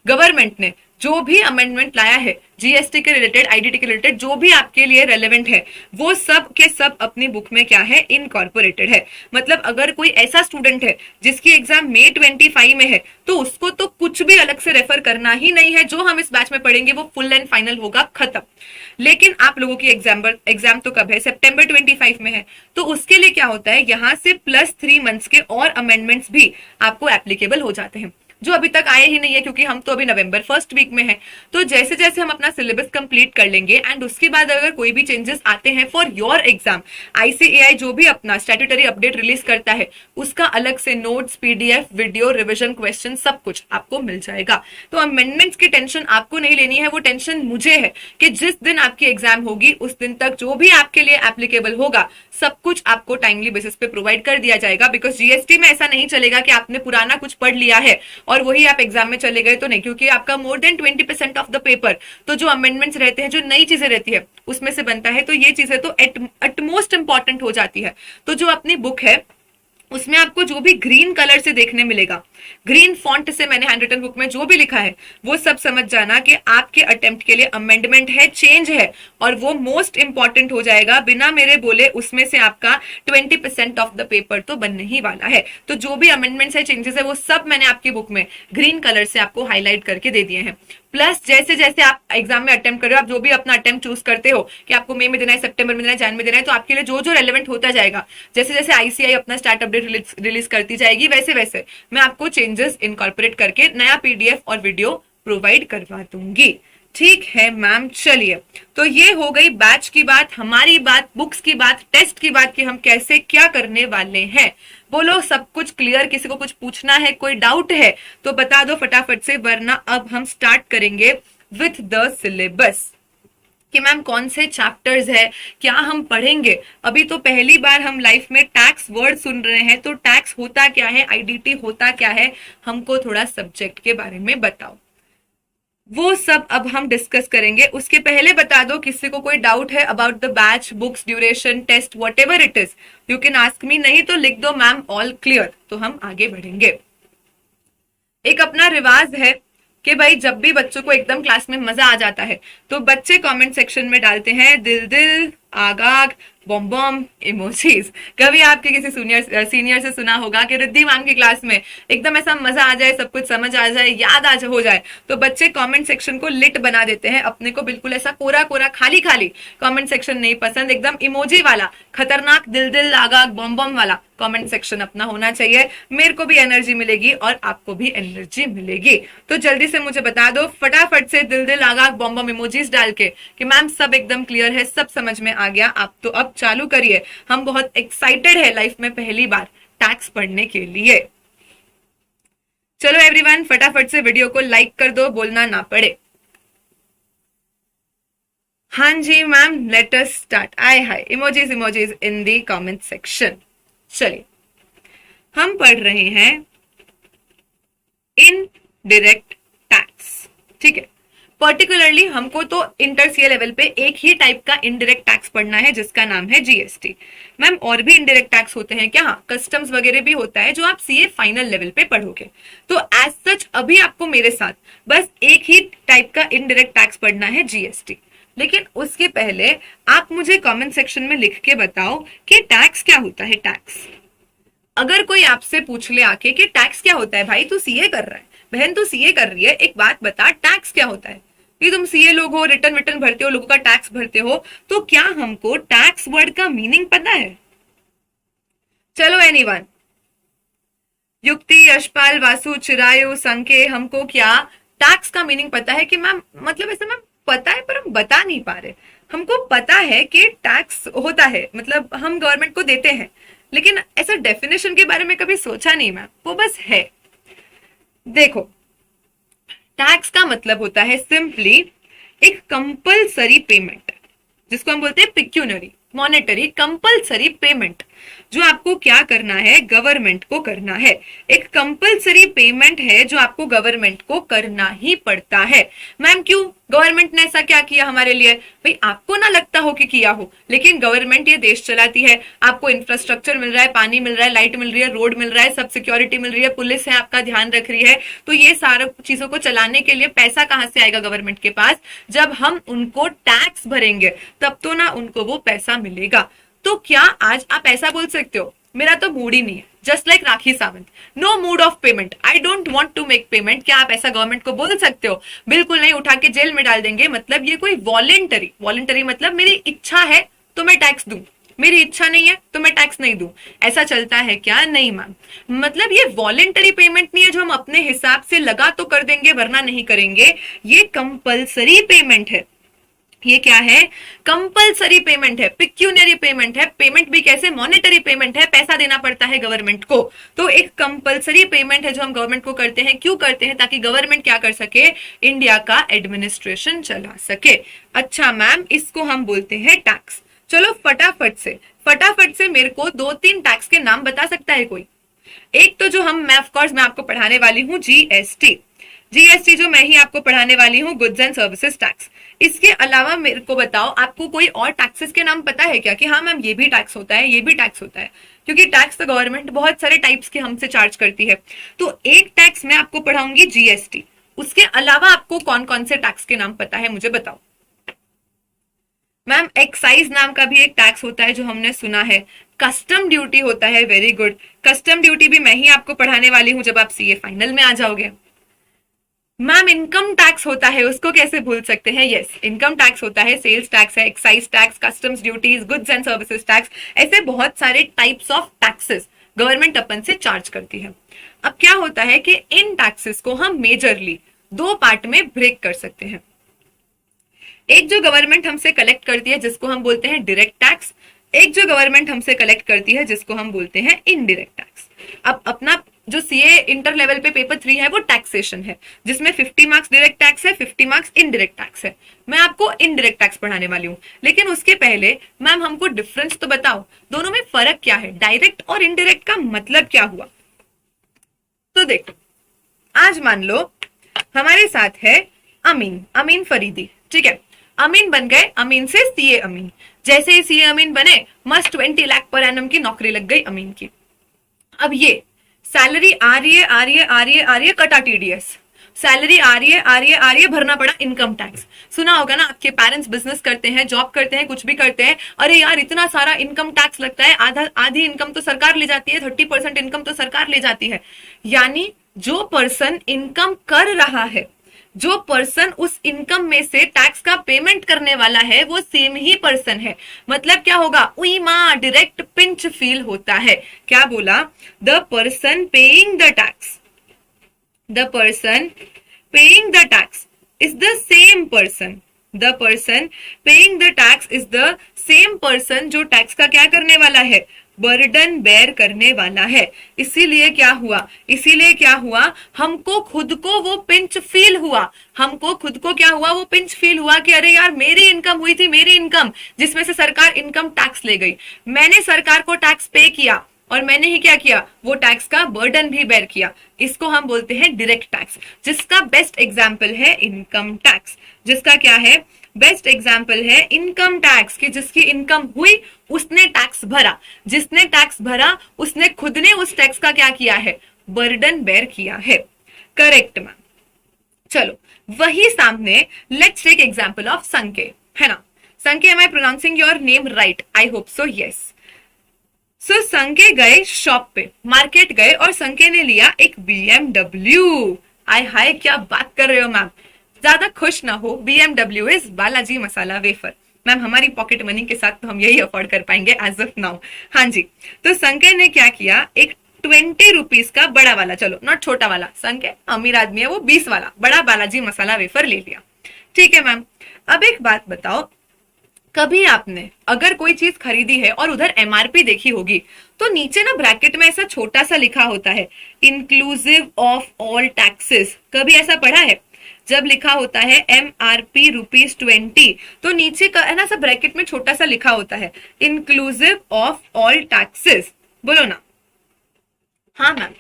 गवर्नमेंट ने जो भी अमेंडमेंट लाया है जीएसटी के रिलेटेड, आईडीटी के रिलेटेड, जो भी आपके लिए रेलेवेंट है, वो सब के सब अपनी बुक में क्या है, इनकॉर्पोरेटेड है। मतलब अगर कोई ऐसा स्टूडेंट है जिसकी एग्जाम मई 25 में है, तो उसको तो कुछ भी अलग से रेफर करना ही नहीं है। जो हम इस बैच में पढ़ेंगे वो फुल एंड फाइनल होगा, खत्म। लेकिन आप लोगों की एग्जाम तो कब है, सितंबर 25 में है। तो उसके लिए क्या होता है, यहाँ से +3 मंथ्स के और अमेंडमेंट्स भी आपको एप्लीकेबल हो जाते हैं, जो अभी तक आए ही नहीं है, क्योंकि हम तो अभी नवंबर फर्स्ट वीक में हैं। तो जैसे जैसे हम अपना सिलेबस कंप्लीट कर लेंगे एंड उसके बाद अगर कोई भी चेंजेस आते हैं फॉर योर एग्जाम, आईसीएआई जो भी अपना स्टैट्यूटरी अपडेट रिलीज करता है, उसका अलग से notes, PDF, video, revision, question सब कुछ आपको मिल जाएगा। तो अमेंडमेंट्स की टेंशन आपको नहीं लेनी है, वो टेंशन मुझे है कि जिस दिन आपकी एग्जाम होगी उस दिन तक जो भी आपके लिए एप्लीकेबल होगा सब कुछ आपको टाइमली बेसिस पे प्रोवाइड कर दिया जाएगा। बिकॉज जीएसटी में ऐसा नहीं चलेगा कि आपने पुराना कुछ पढ़ लिया है और वही आप एग्जाम में चले गए, तो नहीं, क्योंकि आपका more than 20% of the paper तो जो अमेंडमेंट्स रहते हैं, जो नई चीजें रहती है, उसमें से बनता है। तो ये चीजें तो एटमोस्ट इंपॉर्टेंट हो जाती है। तो जो अपनी बुक है उसमें आपको जो भी ग्रीन कलर से देखने मिलेगा, ग्रीन फॉन्ट से मैंने हैंड रिटन बुक में जो भी लिखा है, वो सब समझ जाना कि आपके अटेम्प्ट के लिए अमेंडमेंट है, चेंज है, और वो मोस्ट इंपॉर्टेंट हो जाएगा। बिना मेरे बोले उसमें से आपका 20% ऑफ द पेपर तो बनने ही वाला है। तो जो भी अमेंडमेंट्स है, चेंजेस है, वो सब मैंने आपकी बुक में ग्रीन कलर से आपको हाईलाइट करके दे दिए हैं। प्लस जैसे जैसे आप एग्जाम में अटेम्प्ट कर रहे हो, आप जो भी अपना अटेम्प्ट चूज करते हो कि आपको मई में देना है, सितंबर में देना है, जैन में देना है, तो आपके लिए जो जो रेलेवेंट होता जाएगा, जैसे जैसे आईसीआई अपना स्टार्ट अपडेट रिलीज करती जाएगी, वैसे वैसे मैं आपको चेंजेस इनकॉर्पोरेट करके नया पीडीएफ और वीडियो प्रोवाइड करवा दूंगी। ठीक है मैम, चलिए, तो ये हो गई बैच की बात, हमारी बात, बुक्स की बात, टेस्ट की बात कि हम कैसे क्या करने वाले हैं। बोलो सब कुछ क्लियर? किसी को कुछ पूछना है, कोई डाउट है तो बता दो फटाफट से, वरना अब हम स्टार्ट करेंगे विथ द सिलेबस कि मैम कौन से चैप्टर्स है, क्या हम पढ़ेंगे। अभी तो पहली बार हम लाइफ में टैक्स वर्ड सुन रहे हैं, तो टैक्स होता क्या है, आईडीटी होता क्या है, हमको थोड़ा सब्जेक्ट के बारे में बताओ। वो सब अब हम डिस्कस करेंगे। उसके पहले बता दो किसी को कोई डाउट है about the batch, books, duration, test, whatever it is, you can ask me. नहीं तो लिख दो मैम ऑल क्लियर, तो हम आगे बढ़ेंगे। एक अपना रिवाज है कि भाई जब भी बच्चों को एकदम क्लास में मजा आ जाता है तो बच्चे कमेंट सेक्शन में डालते हैं दिल दिल, आग आग, बॉम बॉम इमोजीज। कभी आपके किसी सीनियर से सुना होगा कि रिद्धि मैम की क्लास में एकदम ऐसा मजा आ जाए, सब कुछ समझ आ जाए, याद आ हो जाए, तो बच्चे कमेंट सेक्शन को लिट बना देते हैं। अपने को बिल्कुल ऐसा कोरा कोरा खाली खाली कमेंट सेक्शन नहीं पसंद, एकदम इमोजी वाला खतरनाक दिल दिल आगा बॉम बॉम वाला कमेंट सेक्शन अपना होना चाहिए। मेरे को भी एनर्जी मिलेगी और आपको भी एनर्जी मिलेगी। तो जल्दी से मुझे बता दो फटाफट से दिल दिल आगा बॉम बॉम इमोजीज डाल के कि मैम सब एकदम क्लियर है, सब समझ में आ गया। आप तो अब चालू करिए, हम बहुत एक्साइटेड है लाइफ में पहली बार टैक्स पढ़ने के लिए। चलो एवरीवन फटाफट से वीडियो को लाइक कर दो, बोलना ना पड़े। हाँ जी मैम, लेट अस स्टार्ट। आय हाय इमोजीज इमोजीज इन दी कमेंट सेक्शन। चलिए हम पढ़ रहे हैं इनडायरेक्ट टैक्स, ठीक है। पर्टिकुलरली हमको तो इंटर सीए लेवल पे एक ही टाइप का इनडायरेक्ट टैक्स पढ़ना है जिसका नाम है जीएसटी। मैम और भी इनडायरेक्ट टैक्स होते हैं क्या? हाँ, कस्टम्स वगैरह भी होता है जो आप सीए फाइनल लेवल पे पढ़ोगे। तो एज सच अभी आपको मेरे साथ बस एक ही टाइप का इनडायरेक्ट टैक्स पढ़ना है जीएसटी। लेकिन उसके पहले आप मुझे कमेंट सेक्शन में लिख के बताओ कि टैक्स क्या होता है। टैक्स अगर कोई आपसे पूछ ले आके कि टैक्स क्या होता है, भाई तू सीए कर रहा है, बहन तू सीए कर रही है, एक बात बता टैक्स क्या होता है। कि तुम सीए लोग हो, रिटर्न विटर्न भरते हो, लोगों का टैक्स भरते हो, तो क्या हमको टैक्स वर्ड का मीनिंग पता है? चलो एनीवन, युक्ति, यशपाल, वासु, चिरायु, संके, हमको क्या टैक्स का मीनिंग पता है? कि मैम मतलब ऐसा मैम पता है पर हम बता नहीं पा रहे। हमको पता है कि टैक्स होता है, मतलब हम गवर्नमेंट को देते हैं, लेकिन ऐसा डेफिनेशन के बारे में कभी सोचा नहीं मैम, वो बस है। देखो टैक्स का मतलब होता है सिंपली एक कंपलसरी पेमेंट, जिसको हम बोलते हैं पिक्यूनरी मॉनेटरी कंपलसरी पेमेंट, जो आपको क्या करना है, गवर्नमेंट को करना है। एक कंपलसरी पेमेंट है जो आपको गवर्नमेंट को करना ही पड़ता है। मैम क्यों? गवर्नमेंट ने ऐसा क्या किया हमारे लिए? भाई आपको ना लगता हो कि किया हो, लेकिन गवर्नमेंट ये देश चलाती है। आपको इंफ्रास्ट्रक्चर मिल रहा है, पानी मिल रहा है, लाइट मिल रही है, रोड मिल रहा है, सब सिक्योरिटी मिल रही है, पुलिस है आपका ध्यान रख रही है। तो ये सारा चीजों को चलाने के लिए पैसा कहां से आएगा गवर्नमेंट के पास? जब हम उनको टैक्स भरेंगे तब तो ना उनको वो पैसा मिलेगा। तो क्या आज आप ऐसा बोल सकते हो मेरा तो मूड ही नहीं है, just like Rakhi Sawant, no mood of payment, I don't want to make payment? क्या आप ऐसा गवर्नमेंट को बोल सकते हो? बिल्कुल नहीं, उठा के जेल में डाल देंगे। मतलब ये कोई वॉलेंटरी मतलब मेरी इच्छा है तो मैं टैक्स दूं, मेरी इच्छा नहीं है तो मैं टैक्स नहीं दूं, ऐसा चलता है क्या? नहीं मैम, मतलब ये वॉलेंटरी पेमेंट नहीं है जो हम अपने हिसाब से लगा तो कर देंगे वरना नहीं करेंगे। ये कंपलसरी पेमेंट है। ये क्या है? कंपलसरी पेमेंट है, पिक्यूनरी पेमेंट है। पेमेंट भी कैसे? मॉनेटरी पेमेंट है, पैसा देना पड़ता है गवर्नमेंट को। तो एक कंपलसरी पेमेंट है जो हम गवर्नमेंट को करते हैं। क्यों करते हैं? ताकि गवर्नमेंट क्या कर सके, इंडिया का एडमिनिस्ट्रेशन चला सके। अच्छा मैम, इसको हम बोलते हैं टैक्स। चलो फटाफट से मेरे को 2-3 टैक्स के नाम बता सकता है कोई? एक तो जो मैं ऑफ कोर्स मैं आपको पढ़ाने वाली हूँ जीएसटी जो मैं ही आपको पढ़ाने वाली हूँ, गुड्स एंड सर्विसेज टैक्स। इसके अलावा मेरे को बताओ आपको कोई और टैक्सेस के नाम पता है क्या? कि हाँ मैम ये भी टैक्स होता है, ये भी टैक्स होता है। क्योंकि टैक्स तो गवर्नमेंट बहुत सारे टाइप्स के हमसे चार्ज करती है। तो एक टैक्स मैं आपको पढ़ाऊंगी जीएसटी, उसके अलावा आपको कौन कौन से टैक्स के नाम पता है मुझे बताओ। मैम एक्साइज नाम का भी एक टैक्स होता है जो हमने सुना है। कस्टम ड्यूटी होता है, वेरी गुड, कस्टम ड्यूटी भी मैं ही आपको पढ़ाने वाली हूँ जब आप सीए फाइनल में आ जाओगे। मैम इनकम टैक्स होता है, उसको कैसे भूल सकते हैं? यस, इनकम टैक्स होता है, सेल्स टैक्स है, excise tax, customs duties, goods and services tax, ऐसे बहुत सारे टाइप्स ऑफ टैक्सेस गवर्नमेंट अपन से चार्ज करती है। अब क्या होता है कि इन टैक्सेस को हम मेजरली 2 पार्ट में ब्रेक कर सकते हैं। एक जो गवर्नमेंट हमसे कलेक्ट करती है जिसको हम बोलते हैं डायरेक्ट टैक्स, एक जो गवर्नमेंट हमसे कलेक्ट करती है जिसको हम बोलते हैं इनडायरेक्ट टैक्स। अब अपना जो सीए इंटर लेवल पे पेपर 3 है वो टैक्सेशन है, जिसमें 50 मार्क्स डायरेक्ट टैक्स है, 50 मार्क्स इनडायरेक्ट टैक्स है। मैं आपको इनडायरेक्ट टैक्स पढ़ाने वाली हूँ, लेकिन उसके पहले मैम हमको डिफरेंस तो बताओ, दोनों में फर्क क्या है, डायरेक्ट और इनडायरेक्ट का मतलब क्या हुआ? तो देखो, आज मान लो हमारे साथ है अमीन फरीदी, ठीक है। अमीन बन गए, अमीन से सीए अमीन। जैसे ही सीए अमीन बने, मस्त 20 लाख पर एनम की नौकरी लग गई अमीन की। अब ये सैलरी आ रही है कटा टीडीएस, सैलरी आ रही है आ रही है आ रही है, भरना पड़ा इनकम टैक्स। सुना होगा ना, आपके पेरेंट्स बिजनेस करते हैं, जॉब करते हैं, कुछ भी करते हैं, अरे यार इतना सारा इनकम टैक्स लगता है, आधा आधी इनकम तो सरकार ले जाती है, 30% इनकम तो सरकार ले जाती है। यानी जो पर्सन इनकम कर रहा है, जो पर्सन उस इनकम में से टैक्स का पेमेंट करने वाला है, वो सेम ही पर्सन है। मतलब क्या होगा, उई माँ, डायरेक्ट पिंच फील होता है। क्या बोला, the person paying the tax, the person paying the tax is the same person, the person paying the tax is the same person जो टैक्स का क्या करने वाला है, बर्डन बेयर करने वाला है। इसीलिए क्या हुआ, इसीलिए क्या हुआ, हमको खुद को वो पिंच फील हुआ, हमको खुद को क्या हुआ, वो पिंच फील हुआ कि अरे यार मेरी इनकम हुई थी, मेरी इनकम जिसमें से सरकार इनकम टैक्स ले गई, मैंने सरकार को टैक्स पे किया और मैंने ही क्या किया, वो टैक्स का बर्डन भी बेयर किया। इसको हम बोलते हैं डायरेक्ट टैक्स, जिसका बेस्ट एग्जांपल है इनकम टैक्स। जिसका क्या है, बेस्ट एग्जांपल है इनकम टैक्स, कि जिसकी इनकम हुई उसने टैक्स भरा, जिसने टैक्स भरा उसने खुद ने उस टैक्स का क्या किया है, बर्डन बेयर किया है। Correct ma'am. चलो वही सामने, let's take example of Sanke, है ना। Sanke, am I pronouncing your name right? I hope so, yes. So Sanke गए शॉप पे, मार्केट गए और संके ने लिया एक BMW। आय हाय, क्या बात कर रहे हो मैम, ज्यादा खुश ना हो, BMW is Balaji masala wafer. Ma'am हमारी पॉकेट मनी के साथ तो हम यही अफोर्ड कर पाएंगे एज ऑफ नाउ। हाँ जी, तो संके ने क्या किया, एक 20 रुपीज का बड़ा वाला, चलो नॉट छोटा वाला, संके अमीर आदमी है, वो 20 वाला बड़ा बालाजी मसाला वेफर ले लिया। ठीक है मैम। अब एक बात बताओ, कभी आपने अगर कोई चीज खरीदी है और उधर MRP देखी होगी, तो नीचे ना ब्रैकेट में ऐसा छोटा सा लिखा होता है, इंक्लूसिव ऑफ ऑल टैक्सेस। कभी ऐसा पढ़ा है? जब लिखा होता है MRP ₹20, तो नीचे का है ना, सब ब्रैकेट में छोटा सा लिखा होता है, इंक्लूसिव ऑफ ऑल टैक्सेस। बोलो ना। हाँ मैम,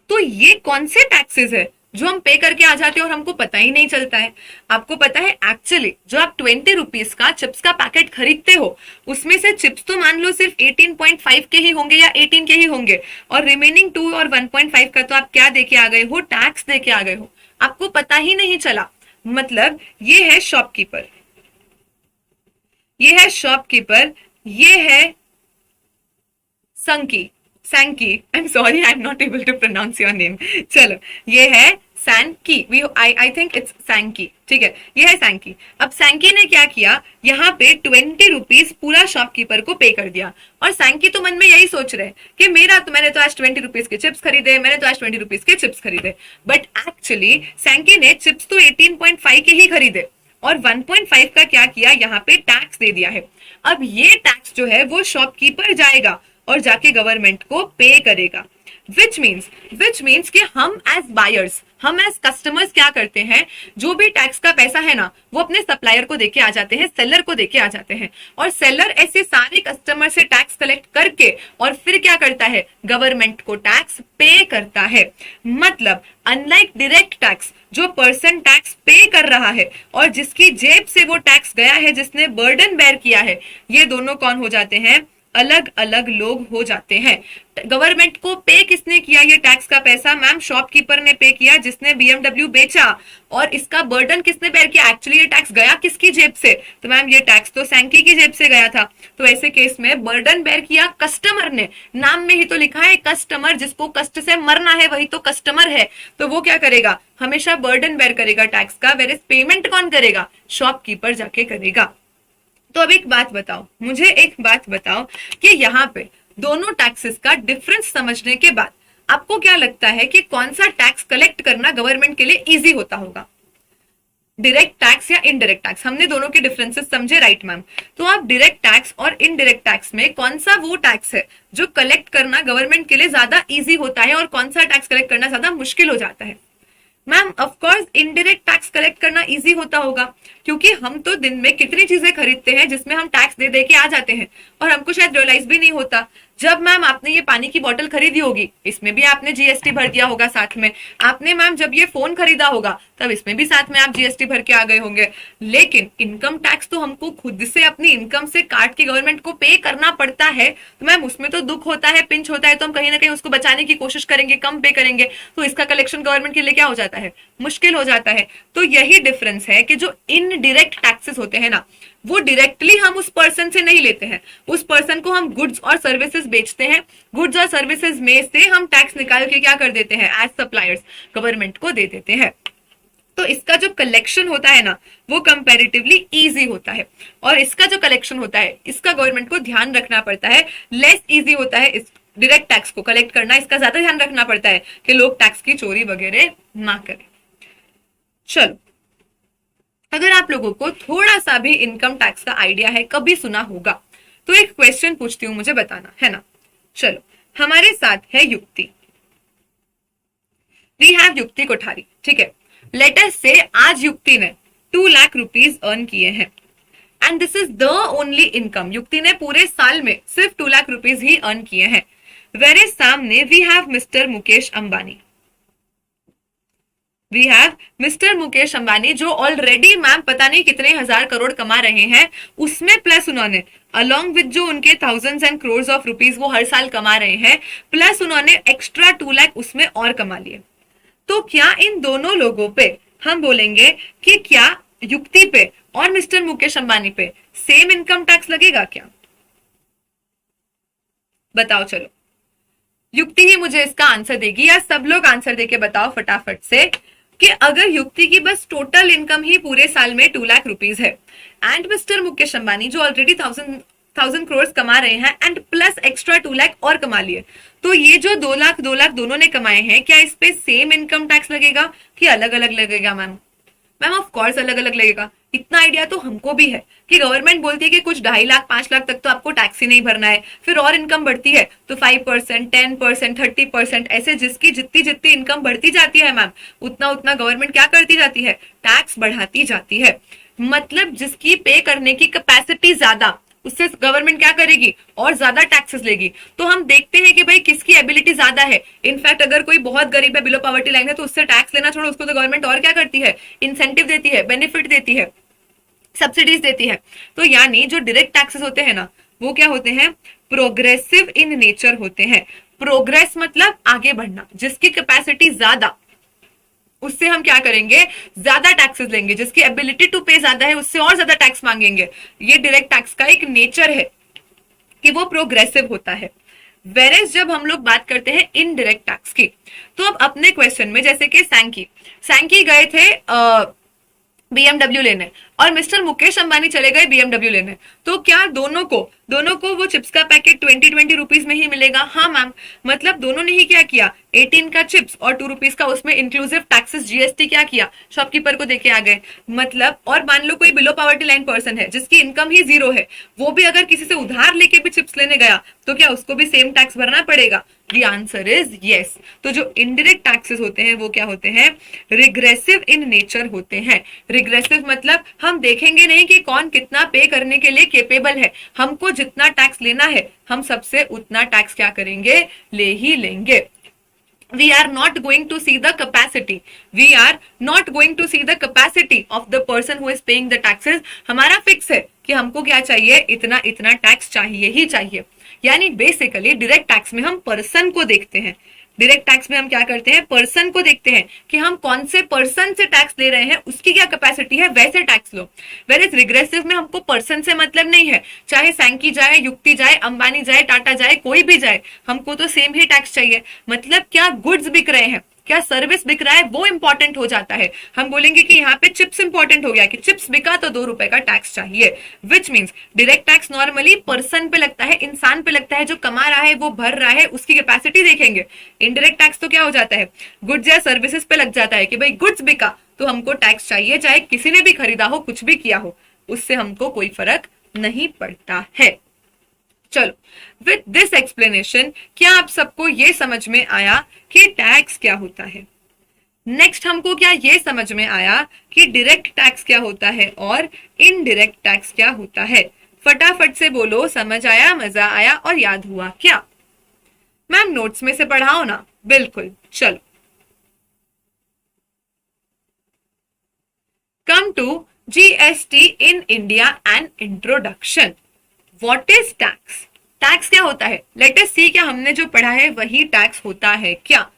तो ये कौन से टैक्सेस है जो हम पे करके आ जाते हैं और हमको पता ही नहीं चलता है? आपको पता है, एक्चुअली जो आप 20 रुपीज का चिप्स का पैकेट खरीदते हो, उसमें से चिप्स तो मान लो सिर्फ 18.5 के ही होंगे या 18 के ही होंगे, और रिमेनिंग 2 और 1.5 का तो आप क्या दे के आ गए हो, टैक्स दे के आ गए हो, आपको पता ही नहीं चला। मतलब ये है शॉपकीपर, ये है शॉपकीपर, ये है Sanki, Sanky, I am sorry, I am not able to pronounce your name. चलो ये है सैंकी, आई थिंक इट्स सैंकी, ठीक है, ये है सैंकी। अब सैंकी ने क्या किया, यहाँ पे 20 रुपीज पूरा शॉपकीपर को पे कर दिया, और सैंकी तो मन में यही सोच रहे कि मैंने तो आज 20 रुपीज के चिप्स खरीदे, मैंने तो आज 20 रुपीज के चिप्स खरीदे। बट एक्चुअली सैंकी ने चिप्स तो 18.5 के ही खरीदे, और 1.5 का क्या किया, यहाँ पे टैक्स दे दिया है। अब ये टैक्स जो है वो शॉपकीपर जाएगा और जाके गवर्नमेंट को पे करेगा। विच मीन्स कि हम एज बायर्स, हम एज कस्टमर्स क्या करते हैं, जो भी टैक्स का पैसा है ना, वो अपने सप्लायर को देके आ जाते हैं, सेलर को देके आ जाते हैं, और सेलर ऐसे सारे कस्टमर से टैक्स कलेक्ट करके और फिर क्या करता है, गवर्नमेंट को टैक्स पे करता है। मतलब अनलाइक डायरेक्ट टैक्स, जो पर्सन टैक्स पे कर रहा है और जिसकी जेब से वो टैक्स गया है, जिसने बर्डन बेयर किया है, ये दोनों कौन हो जाते हैं, अलग अलग लोग हो जाते हैं। गवर्नमेंट को पे किसने किया ये टैक्स का पैसा, मैम शॉपकीपर ने पे किया, जिसने BMW बेचा। और इसका बर्डन किसने बेयर किया, एक्चुअली ये टैक्स गया किसकी जेब से, तो मैम ये टैक्स तो सैंकी की जेब से गया था। तो ऐसे केस में बर्डन बेयर किया कस्टमर ने, नाम में ही तो लिखा है कस्टमर, जिसको कष्ट से मरना है वही तो कस्टमर है, तो वो क्या करेगा, हमेशा बर्डन बेयर करेगा टैक्स का, वेर इज पेमेंट कौन करेगा, शॉपकीपर जाके करेगा। तो अब एक बात बताओ, मुझे एक बात बताओ कि यहाँ पे दोनों टैक्सेस का डिफरेंस समझने के बाद आपको क्या लगता है कि कौन सा टैक्स कलेक्ट करना गवर्नमेंट के लिए इजी होता होगा, डायरेक्ट टैक्स या इनडायरेक्ट टैक्स? हमने दोनों के डिफरेंसेस समझे, राइट मैम। तो आप डायरेक्ट टैक्स और इनडायरेक्ट टैक्स में कौन सा वो टैक्स है जो कलेक्ट करना गवर्नमेंट के लिए ज्यादा इजी होता है, और कौन सा टैक्स कलेक्ट करना ज्यादा मुश्किल हो जाता है? Ma'am of course indirect tax collect करना इजी होता होगा, क्योंकि हम तो दिन में कितनी चीजें खरीदते हैं जिसमें हम टैक्स दे दे के आ जाते हैं और हमको शायद रियलाइज भी नहीं होता। जब मैम आपने ये पानी की बोतल खरीदी होगी, इसमें भी आपने जीएसटी भर दिया होगा साथ में। आपने मैम जब ये फोन खरीदा होगा, तब इसमें भी साथ में आप जीएसटी भर के आ गए होंगे। लेकिन इनकम टैक्स तो हमको खुद से अपनी इनकम से काट के गवर्नमेंट को पे करना पड़ता है, तो मैम उसमें तो दुख होता है, पिंच होता है, तो हम कहीं ना कहीं उसको बचाने की कोशिश करेंगे, कम पे करेंगे, तो इसका कलेक्शन गवर्नमेंट के लिए क्या हो जाता है, मुश्किल हो जाता है। तो यही डिफरेंस है कि जो इनडायरेक्ट टैक्सेस होते हैं ना, वो डायरेक्टली हम उस पर्सन से नहीं लेते हैं, उस पर्सन को हम गुड्स और सर्विसेज बेचते हैं, गुड्स और सर्विसेज में से हम टैक्स निकाल के क्या कर देते हैं, एज सप्लायर्स गवर्नमेंट को दे देते हैं। तो इसका जो कलेक्शन होता है ना, वो कंपैरेटिवली इजी होता है, और इसका जो कलेक्शन होता है, इसका गवर्नमेंट को ध्यान रखना पड़ता है, लेस इजी होता है इस डायरेक्ट टैक्स को कलेक्ट करना, इसका ज्यादा ध्यान रखना पड़ता है कि लोग टैक्स की चोरी वगैरह ना करें। चलो, अगर आप लोगों को थोड़ा सा भी इनकम टैक्स का आइडिया है, कभी सुना होगा, तो एक क्वेश्चन पूछती हूं, मुझे बताना है ना। चलो, हमारे साथ है युक्ति, वी हैव युक्ति कोठारी, ठीक है। लेट अस से आज युक्ति ने 2 लाख रुपीज अर्न किए हैं, and this is the only income. युक्ति ने पूरे साल में सिर्फ 2 लाख रुपीज ही अर्न किए हैं। वेरे सामने we have Mr Mukesh Ambani, we have Mr Mukesh Ambani, जो ऑलरेडी मैम पता नहीं कितने हजार करोड़ कमा रहे हैं, उसमें प्लस उन्होंने अलॉन्ग विद जो उनके thousands and crores of rupees वो हर साल कमा रहे हैं, प्लस उन्होंने एक्स्ट्रा 2 लाख उसमें और कमा लिए। तो क्या इन दोनों लोगों पे हम बोलेंगे कि क्या युक्ति पे और मिस्टर मुकेश अंबानी पे सेम इनकम टैक्स लगेगा क्या? बताओ। चलो, युक्ति ही मुझे इसका आंसर देगी, या सब लोग आंसर देके बताओ फटाफट से कि अगर युक्ति की बस टोटल इनकम ही पूरे साल में 2 लाख रुपीज है, एंड मिस्टर मुकेश अंबानी जो ऑलरेडी थाउजेंड करोड़ कमा रहे हैं, एंड प्लस एक्स्ट्रा 2 लाख और कमा लिए, तो ये जो 2 लाख दोनों ने कमाए हैं, क्या इस पे सेम इनकम टैक्स लगेगा कि अलग अलग लगेगा? मैम ऑफ कोर्स अलग अलग लगेगा। इतना आइडिया तो हमको भी है कि गवर्नमेंट बोलती है कि कुछ 2.5 लाख 5 लाख तक तो आपको टैक्स ही नहीं भरना है, फिर और इनकम बढ़ती है तो 5%, 10%, 30%, ऐसे जिसकी जितनी जितनी इनकम बढ़ती जाती है मैम, उतना उतना गवर्नमेंट क्या करती जाती है, टैक्स बढ़ाती जाती है। मतलब जिसकी पे करने की कैपेसिटी ज्यादा, उससे गवर्नमेंट क्या करेगी, और ज्यादा टैक्सेस लेगी। तो हम देखते हैं कि भाई किसकी एबिलिटी ज्यादा है। इनफैक्ट अगर कोई बहुत गरीब है, बिलो पॉवर्टी लाइन है, तो उससे टैक्स लेना छोड़ो, उसको तो गवर्नमेंट और क्या करती है, इंसेंटिव देती है, बेनिफिट देती है, सब्सिडीज देती है। तो यानी जो डायरेक्ट टैक्सेस होते हैं ना, वो क्या होते हैं, प्रोग्रेसिव इन नेचर होते हैं। प्रोग्रेस मतलब आगे बढ़ना, जिसकी कैपेसिटी ज्यादा, उससे हम क्या करेंगे, ज्यादा टैक्सेस लेंगे, जिसकी एबिलिटी टू पे ज्यादा है उससे और ज्यादा टैक्स मांगेंगे। ये डायरेक्ट टैक्स का एक नेचर है कि वो प्रोग्रेसिव होता है। वेरेज जब हम लोग बात करते हैं इनडायरेक्ट टैक्स की, तो अब अपने क्वेश्चन में जैसे कि सैंकी गए थे बीएमडब्ल्यू लेने, और मिस्टर मुकेश अंबानी चले गए बीएमडब्ल्यू लेने, तो क्या दोनों को वो चिप्स का पैकेट 20 रुपीज में ही मिलेगा? हाँ मैम, मतलब दोनों ने ही क्या किया, 18 का चिप्स और 2 रुपीज का उसमें इंक्लूसिव टैक्सेस जीएसटी क्या किया, शॉपकीपर को देके आ गए। मतलब, और मान लो कोई बिलो पॉवर्टी लाइन पर्सन है जिसकी इनकम ही 0 है, वो भी अगर किसी से उधार लेके भी चिप्स लेने गया, तो क्या उसको भी सेम टैक्स भरना पड़ेगा? The answer is yes. तो जो इनडायरेक्ट टैक्सेस होते हैं वो क्या होते हैं, रिग्रेसिव इन नेचर होते हैं। रिग्रेसिव मतलब हम देखेंगे नहीं कि कौन कितना पे करने के लिए केपेबल है, हमको जितना टैक्स लेना है हम सबसे उतना टैक्स क्या करेंगे, ले ही लेंगे। We are not going to see the capacity. We are not going to see the capacity of the person who is paying the taxes. हमारा फिक्स है कि हमको क्या चाहिए, इतना इतना टैक्स चाहिए ही चाहिए। यानी बेसिकली डायरेक्ट टैक्स में हम पर्सन को देखते हैं, डायरेक्ट टैक्स में हम क्या करते हैं, पर्सन को देखते हैं कि हम कौन से पर्सन से टैक्स ले रहे हैं, उसकी क्या कैपेसिटी है, वैसे टैक्स लो। वेयर रिग्रेसिव में हमको पर्सन से मतलब नहीं है, चाहे सैंकी जाए, युक्ति जाए, अंबानी जाए, टाटा जाए, कोई भी जाए, हमको तो सेम ही टैक्स चाहिए। मतलब क्या गुड्स बिक रहे हैं, क्या सर्विस बिक रहा है, वो इंपॉर्टेंट हो जाता है। हम बोलेंगे कि यहाँ पे चिप्स इंपॉर्टेंट हो गया कि चिप्स बिका तो 2 रुपए का टैक्स चाहिए, which means direct tax normally person पे लगता है, इंसान पे लगता है, जो कमा रहा है वो भर रहा है, उसकी कैपेसिटी देखेंगे। इनडायरेक्ट टैक्स तो क्या हो जाता है, गुड्स या सर्विसेज पे लग जाता है कि भाई गुड्स बिका तो हमको टैक्स चाहिए, चाहे किसी ने भी खरीदा हो, कुछ भी किया हो, उससे हमको कोई फर्क नहीं पड़ता है। चलो, विद दिस एक्सप्लेनेशन क्या आप सबको ये समझ में आया कि टैक्स क्या होता है? नेक्स्ट हमको क्या ये समझ में आया कि डायरेक्ट टैक्स क्या होता है और इनडायरेक्ट टैक्स क्या होता है। फटाफट से बोलो, समझ आया, मजा आया और याद हुआ क्या? मैम नोट्स में से पढ़ाओ ना। बिल्कुल, चलो। Come to GST in India and introduction. What is tax? Tax क्या होता है? लेट अस सी, क्या हमने जो पढ़ा है वही टैक्स होता है क्या?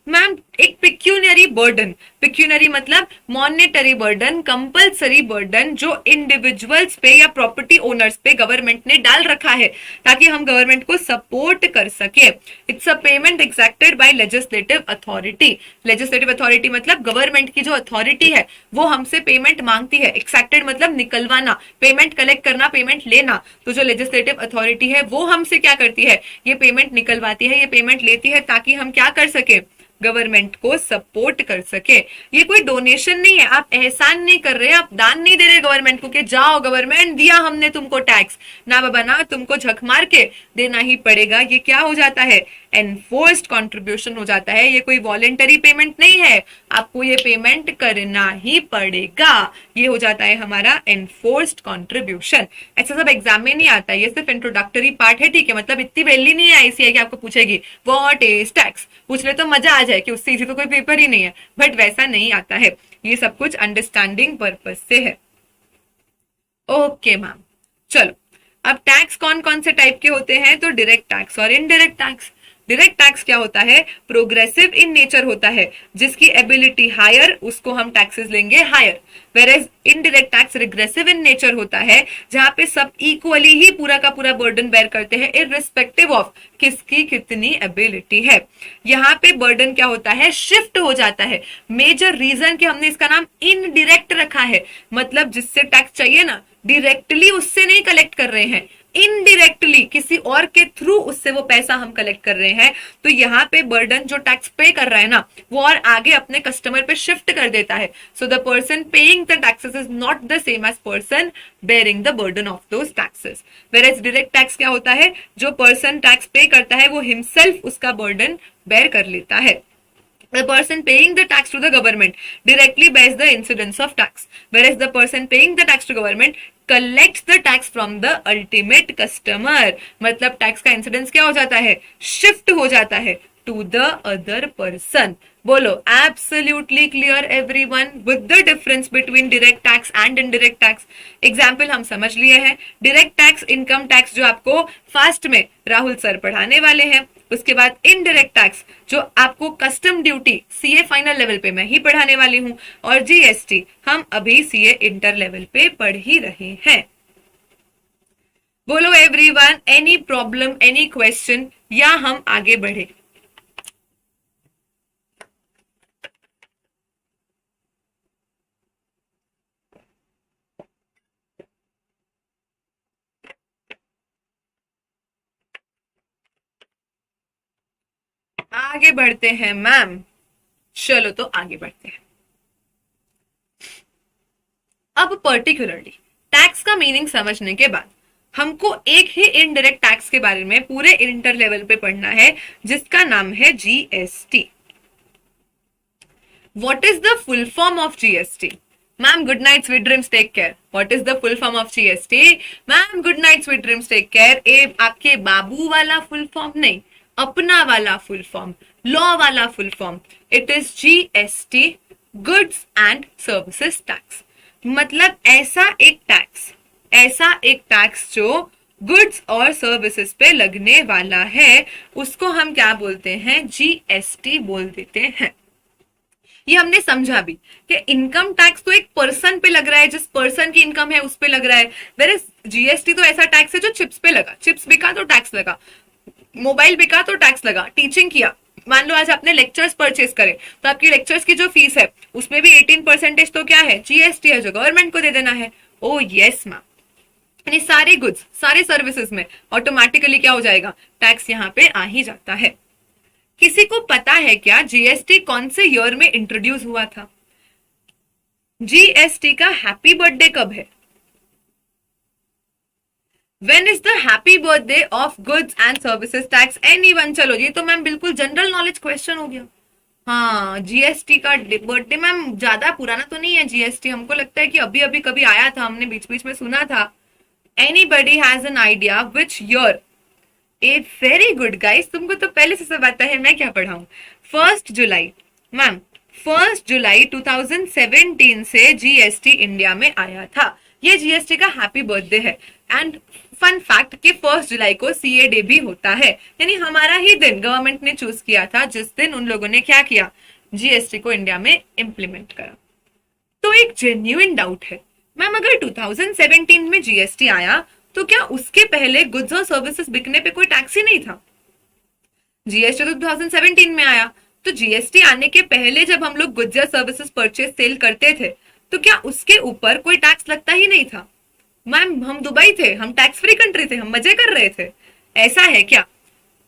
मैम एक पिक्यूनरी बर्डन, पिक्यूनरी मतलब मॉनेटरी बर्डन, कंपल्सरी बर्डन जो इंडिविजुअल्स पे या प्रॉपर्टी ओनर्स पे गवर्नमेंट ने डाल रखा है ताकि हम गवर्नमेंट को सपोर्ट कर सके। It's a payment exacted by legislative authority. Legislative authority मतलब गवर्नमेंट की जो अथॉरिटी है वो हमसे पेमेंट मांगती है। एक्सैक्टेड मतलब निकलवाना, पेमेंट कलेक्ट करना, पेमेंट लेना। तो जो लेजिस्लेटिव अथॉरिटी है वो हमसे क्या करती है? ये पेमेंट निकलवाती है, ये पेमेंट लेती है ताकि हम क्या कर सके? गवर्नमेंट को सपोर्ट कर सके। ये कोई डोनेशन नहीं है, आप एहसान नहीं कर रहे, आप दान नहीं दे रहे गवर्नमेंट को कि जाओ गवर्नमेंट दिया हमने तुमको टैक्स। ना बाबा ना, तुमको झक मार के देना ही पड़ेगा। ये क्या हो जाता है? एनफोर्स्ड कंट्रीब्यूशन हो जाता है। ये कोई वॉलेंटरी पेमेंट नहीं है, आपको ये पेमेंट करना ही पड़ेगा। ये हो जाता है हमारा एनफोर्स्ड कंट्रीब्यूशन। ऐसा सब एग्जाम में नहीं आता है, ये सिर्फ इंट्रोडक्टरी पार्ट है, ठीक है? मतलब इतनी वैल्यू नहीं है आईसीआई कि आपको पूछेगी व्हाट इज टैक्स, पूछ ले तो मजा आ जाए कि उससे इजी तो कोई पेपर ही नहीं है, बट वैसा नहीं आता है। ये सब कुछ अंडरस्टैंडिंग पर्पज से है। ओके मैम, चलो। अब टैक्स कौन कौन से टाइप के होते हैं? तो डायरेक्ट टैक्स और इनडायरेक्ट टैक्स। डायरेक्ट टैक्स क्या होता है? प्रोग्रेसिव इन नेचर होता है, जिसकी एबिलिटी हायर उसको हम टैक्सेस लेंगे higher. Whereas indirect tax regressive in nature होता है, जहां पे सब इक्वली ही पूरा का पूरा बर्डन बेयर करते हैं इररिस्पेक्टिव ऑफ किसकी कितनी एबिलिटी है। यहाँ पे बर्डन क्या होता है? शिफ्ट हो जाता है। मेजर रीजन कि हमने इसका नाम इनडायरेक्ट रखा है, मतलब जिससे टैक्स चाहिए ना, डायरेक्टली उससे नहीं कलेक्ट कर रहे हैं, इनडायरेक्टली किसी और के थ्रू उससे वो पैसा हम कलेक्ट कर रहे हैं। तो यहाँ पे बर्डन जो टैक्स पे कर रहा है ना, वो और आगे अपने कस्टमर पे शिफ्ट कर देता है। So the person paying the taxes is not the same as person bearing the burden of those taxes. Whereas direct tax क्या होता है? जो पर्सन टैक्स पे करता है वो हिमसेल्फ उसका बर्डन बेयर कर लेता है। The person paying the tax to the government directly bears the incidence of tax, whereas the person paying the tax to government collects the tax from the ultimate customer. मतलब tax का incidence क्या हो जाता है? Shift हो जाता है to the other person. बोलो absolutely clear everyone with the difference between direct tax and indirect tax. Example हम समझ लिए हैं। डायरेक्ट टैक्स इनकम टैक्स जो आपको फास्ट में राहुल सर पढ़ाने वाले हैं। उसके बाद इनडायरेक्ट टैक्स जो आपको custom duty CA final level पे मैं ही पढ़ाने वाली हूं, और जीएसटी हम अभी सीए इंटर लेवल पे पढ़ ही रहे हैं। बोलो everyone, any problem, any question, या हम आगे बढ़े? आगे बढ़ते हैं मैम। चलो तो आगे बढ़ते हैं। अब पर्टिकुलरली टैक्स का मीनिंग समझने के बाद हमको एक ही इनडायरेक्ट टैक्स के बारे में पूरे इंटर लेवल पे पढ़ना है, जिसका नाम है GST. What is the full form of GST? Ma'am good night sweet dreams, take care. What is the full form of GST? Ma'am good night sweet dreams, take care. ए आपके बाबू वाला फुल फॉर्म नहीं, अपना वाला full form, law वाला full form. It is GST, goods and services tax. मतलब ऐसा एक टैक्स जो गुड्स और सर्विसेज पे लगने वाला है, उसको हम क्या बोलते हैं? जीएसटी बोल देते हैं। ये हमने समझा भी कि इनकम टैक्स तो एक पर्सन पे लग रहा है, जिस पर्सन की इनकम है उस पे लग रहा है। वेयर जीएसटी तो ऐसा टैक्स है जो चिप्स पे लगा, चिप्स बिका तो टैक्स लगा, मोबाइल बिका तो टैक्स लगा, टीचिंग किया, मान लो आज आपने लेक्चर्स परचेस करे तो आपकी लेक्चर्स की जो फीस है उसमें भी 18% तो क्या है? जीएसटी है, जो गवर्नमेंट को दे देना है। ओ यस मैम, यानी सारे गुड्स सारे सर्विसेज में ऑटोमेटिकली क्या हो जाएगा? टैक्स यहाँ पे आ ही जाता है। किसी को पता है क्या जीएसटी कौन से ईयर में इंट्रोड्यूस हुआ था? जीएसटी का हैप्पी बर्थडे कब है? When is the happy birthday of goods and services tax? Anyone? चलो ये तो मैम बिल्कुल जनरल नॉलेज क्वेश्चन हो गया। हाँ, जीएसटी का बर्थडे मैम ज्यादा पुराना तो नहीं है जीएसटी, हमको लगता है कि अभी अभी कभी आया था, हमने बीच बीच में सुना था। Anybody has an idea which year? A very good guys, तुमको तो पहले से सब आता है, मैं क्या पढ़ाऊं। 1 जुलाई मैम, 1 जुलाई 2017 से जीएसटी इंडिया में आया था। ये जीएसटी का हैप्पी बर्थडे है। एंड फन फैक्ट कि 1 जुलाई को सीए डे भी होता है, यानी हमारा ही दिन गवर्नमेंट ने चूज किया था जिस दिन उन लोगों ने क्या किया, जीएसटी को इंडिया में इंप्लीमेंट करा। तो एक जेन्युइन डाउट है मैम, अगर 2017 में जीएसटी आया तो क्या उसके पहले गुड्स और सर्विसेज बिकने पे कोई टैक्स ही नहीं था? जीएसटी तो 2017 में आया, तो जीएसटी आने के पहले जब हम लोग गुड्स या सर्विसेज परचेज सेल करते थे तो क्या उसके ऊपर कोई टैक्स लगता ही नहीं था? मैम हम दुबई थे, हम टैक्स फ्री कंट्री थे, हम मजे कर रहे थे, ऐसा है क्या?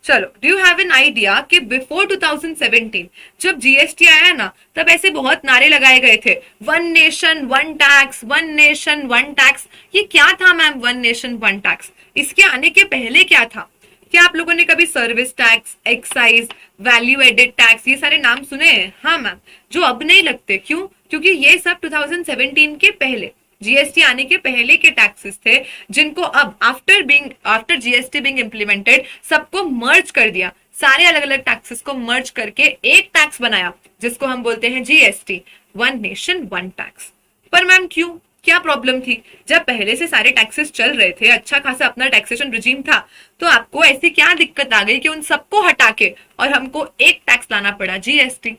चलो, do you have an idea कि बिफोर 2017 जब जीएसटी आया ना, तब ऐसे बहुत नारे लगाए गए थे, one nation one tax, one nation one tax. ये क्या था ma'am one nation one tax? इसके आने के पहले क्या था? क्या आप लोगों ने कभी service tax, excise, value added tax, ये सारे नाम सुने हैं? हाँ मैम, जो अब नहीं लगते, क्यों? क्योंकि ये सब 2017 के पहले, जीएसटी आने के पहले के टैक्सेस थे, जिनको अब आफ्टर जीएसटी बिंग इम्प्लीमेंटेड सबको मर्ज कर दिया, सारे अलग अलग टैक्सेस को मर्ज करके एक टैक्स बनाया जिसको हम बोलते हैं GST, one nation one tax. पर मैम क्यों, क्या प्रॉब्लम थी? जब पहले से सारे टैक्सेस चल रहे थे, अच्छा खासा अपना टैक्सेशन रिजीम था, तो आपको ऐसी क्या दिक्कत आ गई कि उन सबको हटा के और हमको एक टैक्स लाना पड़ा, GST?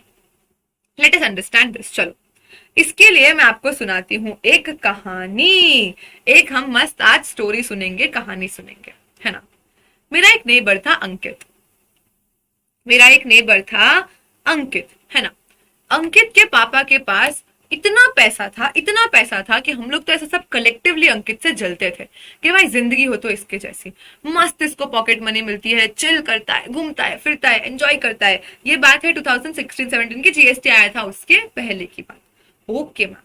Let us understand this. चलो, इसके लिए मैं आपको सुनाती हूँ एक कहानी। एक हम मस्त आज स्टोरी सुनेंगे, कहानी सुनेंगे, है ना। मेरा एक नेबर था अंकित, मेरा एक नेबर था अंकित, है ना। अंकित के पापा के पास इतना पैसा था, इतना पैसा था कि हम लोग तो ऐसा सब कलेक्टिवली अंकित से जलते थे कि भाई जिंदगी हो तो इसके जैसी, मस्त इसको पॉकेट मनी मिलती है, चिल करता है, घूमता है, फिरता है, एंजॉय करता है। ये बात है 2016-17 की, जीएसटी आया था उसके पहले की बात। ओके मैम,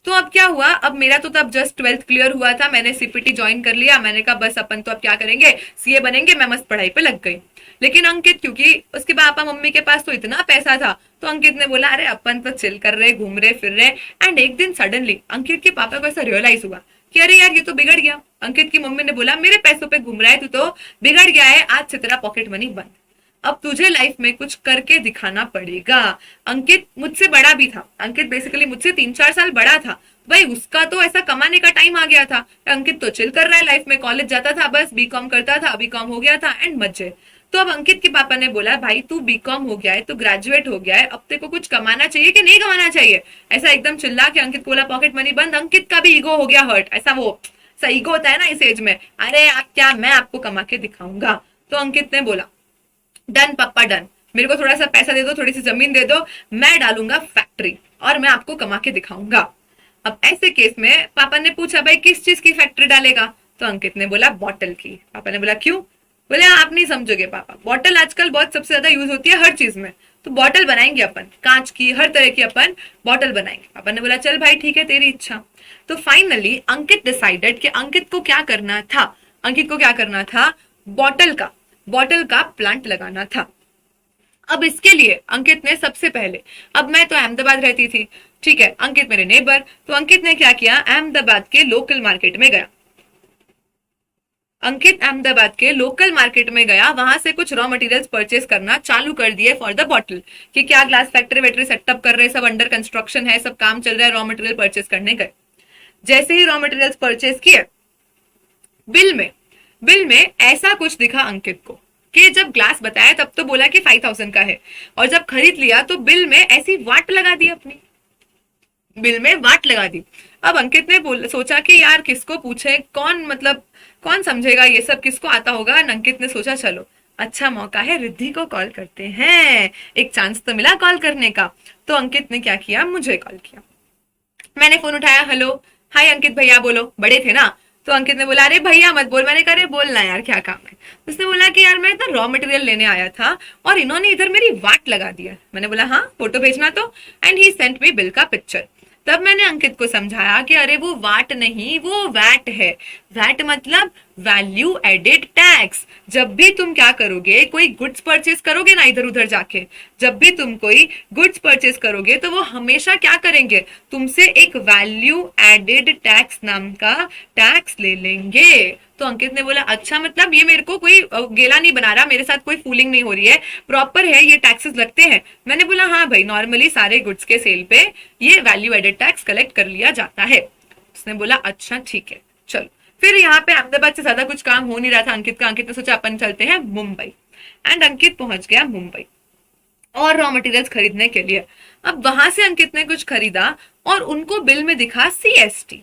तो अब क्या हुआ? अब मेरा तो तब जस्ट 12th क्लियर हुआ था, मैंने सीपीटी ज्वाइन कर लिया, मैंने कहा बस अपन तो अब क्या करेंगे, सीए बनेंगे, मैं मस्त पढ़ाई पे लग गई। लेकिन अंकित, क्योंकि उसके पापा मम्मी के पास तो इतना पैसा था, तो अंकित ने बोला अरे अपन तो चिल कर रहे, घूम रहे, फिर रहे। एंड एक दिन सडनली अंकित के पापा को ऐसा रियलाइज हुआ कि अरे यार ये तो बिगड़ गया। अंकित की मम्मी ने बोला मेरे पैसों पे घूम रहा है, तू तो बिगड़ गया है, आज से तेरा पॉकेट मनी बंद, अब तुझे लाइफ में कुछ करके दिखाना पड़ेगा। अंकित मुझसे बड़ा भी था, अंकित बेसिकली मुझसे 3-4 साल बड़ा था, भाई उसका तो ऐसा कमाने का टाइम आ गया था। अंकित तो चिल कर रहा है लाइफ में, कॉलेज जाता था, बस बीकॉम करता था, बीकॉम हो गया था एंड मजे। तो अब अंकित के पापा ने बोला भाई तू बीकॉम हो गया है, तू ग्रेजुएट हो गया है, अब तेरे को कुछ कमाना चाहिए कि नहीं कमाना चाहिए? ऐसा एकदम चिल्ला के अंकित को बोला पॉकेट मनी बंद। अंकित का भी ईगो हो गया हर्ट, ऐसा वो सा ईगो होता है ना इस एज में, अरे आप क्या, मैं आपको कमा के दिखाऊंगा। तो अंकित ने बोला डन पापा डन, मेरे को थोड़ा सा पैसा दे दो, थोड़ी सी जमीन दे दो, मैं डालूंगा फैक्ट्री और मैं आपको कमा के दिखाऊंगा। अब ऐसे केस में पापा ने पूछा भाई किस चीज की फैक्ट्री डालेगा? तो अंकित ने बोला बॉटल की। पापा ने बोला क्यों? बोले आप नहीं समझोगे पापा, बॉटल आजकल बहुत सबसे ज्यादा यूज होती है हर चीज में, तो बॉटल बनाएंगे अपन, कांच की, हर तरह की अपन बॉटल बनाएंगे। पापा ने बोला चल भाई ठीक है, तेरी इच्छा। तो फाइनली अंकित डिसाइडेड कि अंकित को क्या करना था, अंकित को क्या करना था, बॉटल का प्लांट लगाना था। अब इसके लिए अंकित ने सबसे पहले, अब मैं तो अहमदाबाद रहती थी, ठीक है, अंकित मेरे नेबर, तो अंकित ने क्या किया, अहमदाबाद के लोकल मार्केट में गया। अंकित अहमदाबाद के लोकल मार्केट में गया, वहां से कुछ रॉ मटेरियल्स परचेस करना चालू कर दिए फॉर द बॉटल, कि क्या ग्लास फैक्ट्री वैक्ट्री सेटअप कर रहे, सब अंडर कंस्ट्रक्शन है, सब काम चल रहा है, रॉ मटेरियल परचेस करने गए। जैसे ही रॉ मटेरियल्स परचेस किए, बिल में ऐसा कुछ दिखा अंकित को कि जब ग्लास बताया तब तो बोला कि 5000 का है, और जब खरीद लिया तो बिल में ऐसी वाट लगा दी, अपनी बिल में वाट लगा दी। अब अंकित ने सोचा कि यार किसको पूछे, कौन समझेगा ये सब, किसको आता होगा। अंकित ने सोचा चलो अच्छा मौका है, रिद्धि को कॉल करते हैं, एक चांस तो मिला कॉल करने का। तो अंकित ने क्या किया, मुझे कॉल किया, मैंने फोन उठाया, हेलो हाय अंकित भैया बोलो, बड़े थे ना। तो अंकित ने बोला अरे भैया मत बोल, मैंने कहा अरे बोलना यार क्या काम है। उसने बोला कि यार मैं इतना रॉ मटेरियल लेने आया था और इन्होंने इधर मेरी वाट लगा दिया। मैंने बोला हाँ फोटो भेजना तो, and he sent me bill का पिक्चर। तब मैंने अंकित को समझाया कि अरे वो वाट नहीं, वो वैट है। वैट मतलब वैल्यू एडेड टैक्स। जब भी तुम क्या करोगे, कोई गुड्स परचेज करोगे ना इधर उधर जाके, जब भी तुम कोई गुड्स परचेज करोगे तो वो हमेशा क्या करेंगे, तुमसे एक वैल्यू एडेड टैक्स नाम का टैक्स ले लेंगे। तो अंकित ने बोला अच्छा, मतलब ये मेरे को कोई गेला नहीं बना रहा, मेरे साथ कोई फूलिंग नहीं हो रही है, प्रॉपर है ये टैक्सेस लगते हैं। मैंने बोला हाँ भाई, नॉर्मली सारे गुड्स के सेल पे ये वैल्यू एडेड टैक्स कलेक्ट कर लिया जाता है। उसने बोला अच्छा ठीक है चलो। फिर यहाँ पे अहमदाबाद से ज्यादा कुछ काम हो नहीं रहा था अंकित का। अंकित ने सोचा अपन चलते हैं मुंबई, एंड अंकित पहुंच गया मुंबई और रॉ मटेरियल्स खरीदने के लिए। अब वहां से अंकित ने कुछ खरीदा और उनको बिल में दिखा CST.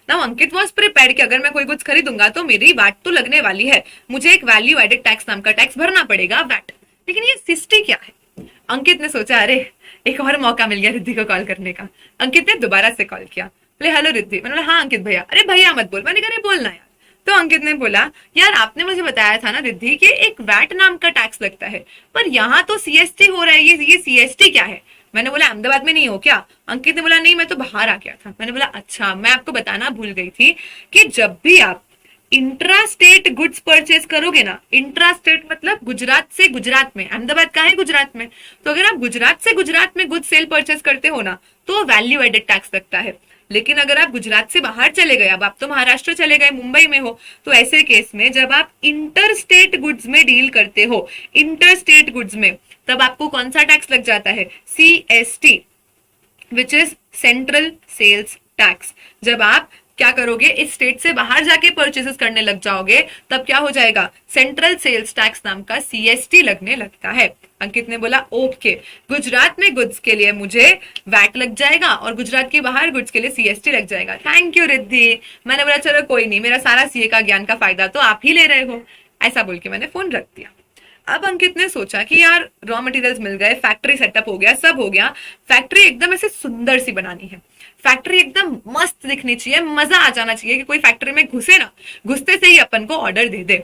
Now Ankit was prepared कि अगर मैं कोई कुछ खरीदूंगा तो मेरी वैट तो लगने वाली है, मुझे एक वैल्यू एडेड टैक्स नाम का टैक्स भरना पड़ेगा, वैट। लेकिन ये सीएसटी क्या है? अंकित ने सोचा अरे एक और मौका मिल गया रिद्धि को कॉल करने का। अंकित ने दोबारा से कॉल किया, बोले हेलो रिद्धि। मैंने बोला हाँ अंकित भैया। अरे भैया मत बोल। मैंने कहा अरे बोलना यार। तो अंकित ने बोला यार आपने मुझे बताया था ना रिद्धि कि एक वैट नाम का टैक्स लगता है, पर यहाँ तो सीएसटी हो रहा है, ये सीएसटी क्या है? मैंने बोला अहमदाबाद में नहीं हो क्या? अंकित ने बोला नहीं, मैं तो बाहर आ गया था। मैंने बोला अच्छा, मैं आपको बताना भूल गई थी कि जब भी आप इंट्रा स्टेट गुड्स परचेज करोगे ना, इंट्रा स्टेट मतलब गुजरात से गुजरात में, अहमदाबाद कहाँ है गुजरात में, तो अगर आप गुजरात से गुजरात में गुड्स सेल परचेज करते हो ना तो वैल्यू एडेड टैक्स लगता है। लेकिन अगर आप गुजरात से बाहर चले गए, अब आप तो महाराष्ट्र चले गए, मुंबई में हो, तो ऐसे केस में जब आप इंटर स्टेट गुड्स में डील करते हो, इंटर स्टेट गुड्स में, तब आपको कौन सा टैक्स लग जाता है? CST, which is central sales tax. जब आप क्या करोगे, इस स्टेट से बाहर जाके परचेसेस करने लग जाओगे, तब क्या हो जाएगा? सेंट्रल सेल्स टैक्स नाम का सीएसटी लगने लगता है। अंकित ने बोला ओके, गुजरात में गुड्स के लिए मुझे वैट लग जाएगा और गुजरात के बाहर गुड्स के लिए सीएसटी लग जाएगा। Thank you Riddhi. मैंने बोला चलो कोई नहीं, मेरा सारा सीए का ज्ञान का फायदा तो आप ही ले रहे हो। ऐसा बोल के मैंने फोन रख दिया। अब अंकित ने सोचा कि यार रॉ मटेरियल्स मिल गए, फैक्ट्री सेटअप हो गया, सब हो गया, फैक्ट्री एकदम ऐसे सुंदर सी बनानी है, फैक्ट्री एकदम मस्त दिखनी चाहिए, मजा आ जाना चाहिए कि कोई फैक्ट्री में घुसे ना, घुसते से ही अपन को ऑर्डर दे दे।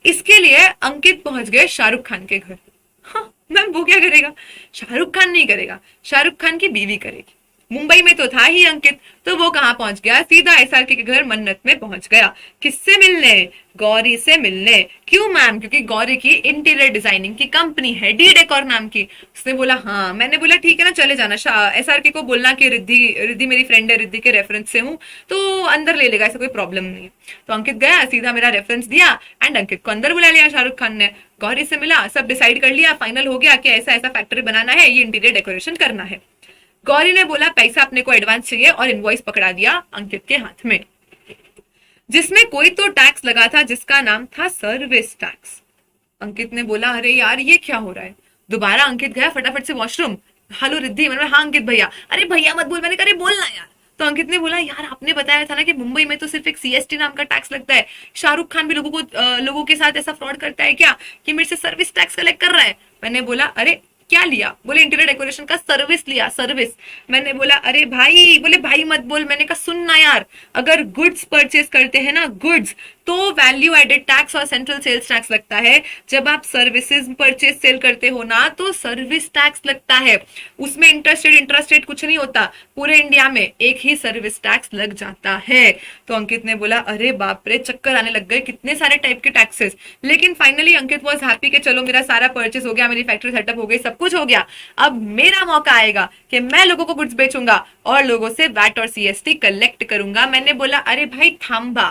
इसके लिए अंकित पहुंच गए शाहरुख खान के घर। हाँ मैम वो क्या करेगा? शाहरुख खान नहीं करेगा, शाहरुख खान की बीवी करेगी। मुंबई में तो था ही अंकित, तो वो कहाँ पहुंच गया? सीधा एसआरके के घर मन्नत में पहुंच गया। किससे मिलने? गौरी से मिलने। क्यों मैम? क्योंकि गौरी की इंटीरियर डिजाइनिंग की कंपनी है, डी डेकोर नाम की। उसने बोला हाँ। मैंने बोला ठीक है ना, चले जाना, एसआरके को बोलना कि रिद्धि रिद्धि मेरी फ्रेंड है, रिद्धि के रेफरेंस से हूँ, तो अंदर ले लेगा, ऐसा कोई प्रॉब्लम नहीं है। तो अंकित गया, सीधा मेरा रेफरेंस दिया एंड अंकित को अंदर बुला लिया शाहरुख खान ने। गौरी से मिला, सब डिसाइड कर लिया, फाइनल हो गया कि ऐसा ऐसा फैक्ट्री बनाना है, ये इंटीरियर डेकोरेशन करना है। गौरी ने बोला पैसा अपने को एडवांस चाहिए और इनवॉइस पकड़ा दिया अंकित के हाथ में, जिसमें कोई तो टैक्स लगा था जिसका नाम था सर्विस टैक्स। अंकित ने बोला अरे यार ये क्या हो रहा है? दोबारा अंकित गया फटाफट से वॉशरूम। हेलो रिद्धि। मैंने हाँ अंकित भैया। अरे भैया मत बोल। मैंने कहा अरे बोलना यार। तो अंकित ने बोला यार आपने बताया था ना कि मुंबई में तो सिर्फ एक सीएसटी नाम का टैक्स लगता है, शाहरुख खान भी लोगों के साथ ऐसा फ्रॉड करता है क्या कि मेरे से सर्विस टैक्स कलेक्ट कर रहा है? मैंने बोला अरे क्या लिया? बोले इंटीरियर डेकोरेशन का सर्विस लिया, सर्विस। मैंने बोला अरे भाई, बोले भाई मत बोल। मैंने कहा सुनना यार, अगर गुड्स परचेज करते हैं ना, गुड्स, तो वैल्यू एडेड टैक्स और सेंट्रल सेल्स टैक्स लगता है। जब आप सर्विसेज परचेज सेल करते हो ना, तो सर्विस टैक्स लगता है। उसमें इंटरस्टेट इंट्रास्टेट कुछ नहीं होता, पूरे इंडिया में एक ही सर्विस टैक्स लग जाता है। तो अंकित ने बोला अरे बाप रे, चक्कर आने लग गए, कितने सारे टाइप के टैक्सेस। लेकिन फाइनली अंकित वॉज हैप्पी कि चलो मेरा सारा परचेज हो गया, मेरी फैक्ट्री सेटअप हो गई, सब कुछ हो गया। अब मेरा मौका आएगा कि मैं लोगों को गुड्स बेचूंगा और लोगों से वैट और सीएसटी कलेक्ट करूंगा। मैंने बोला अरे भाई थांबा,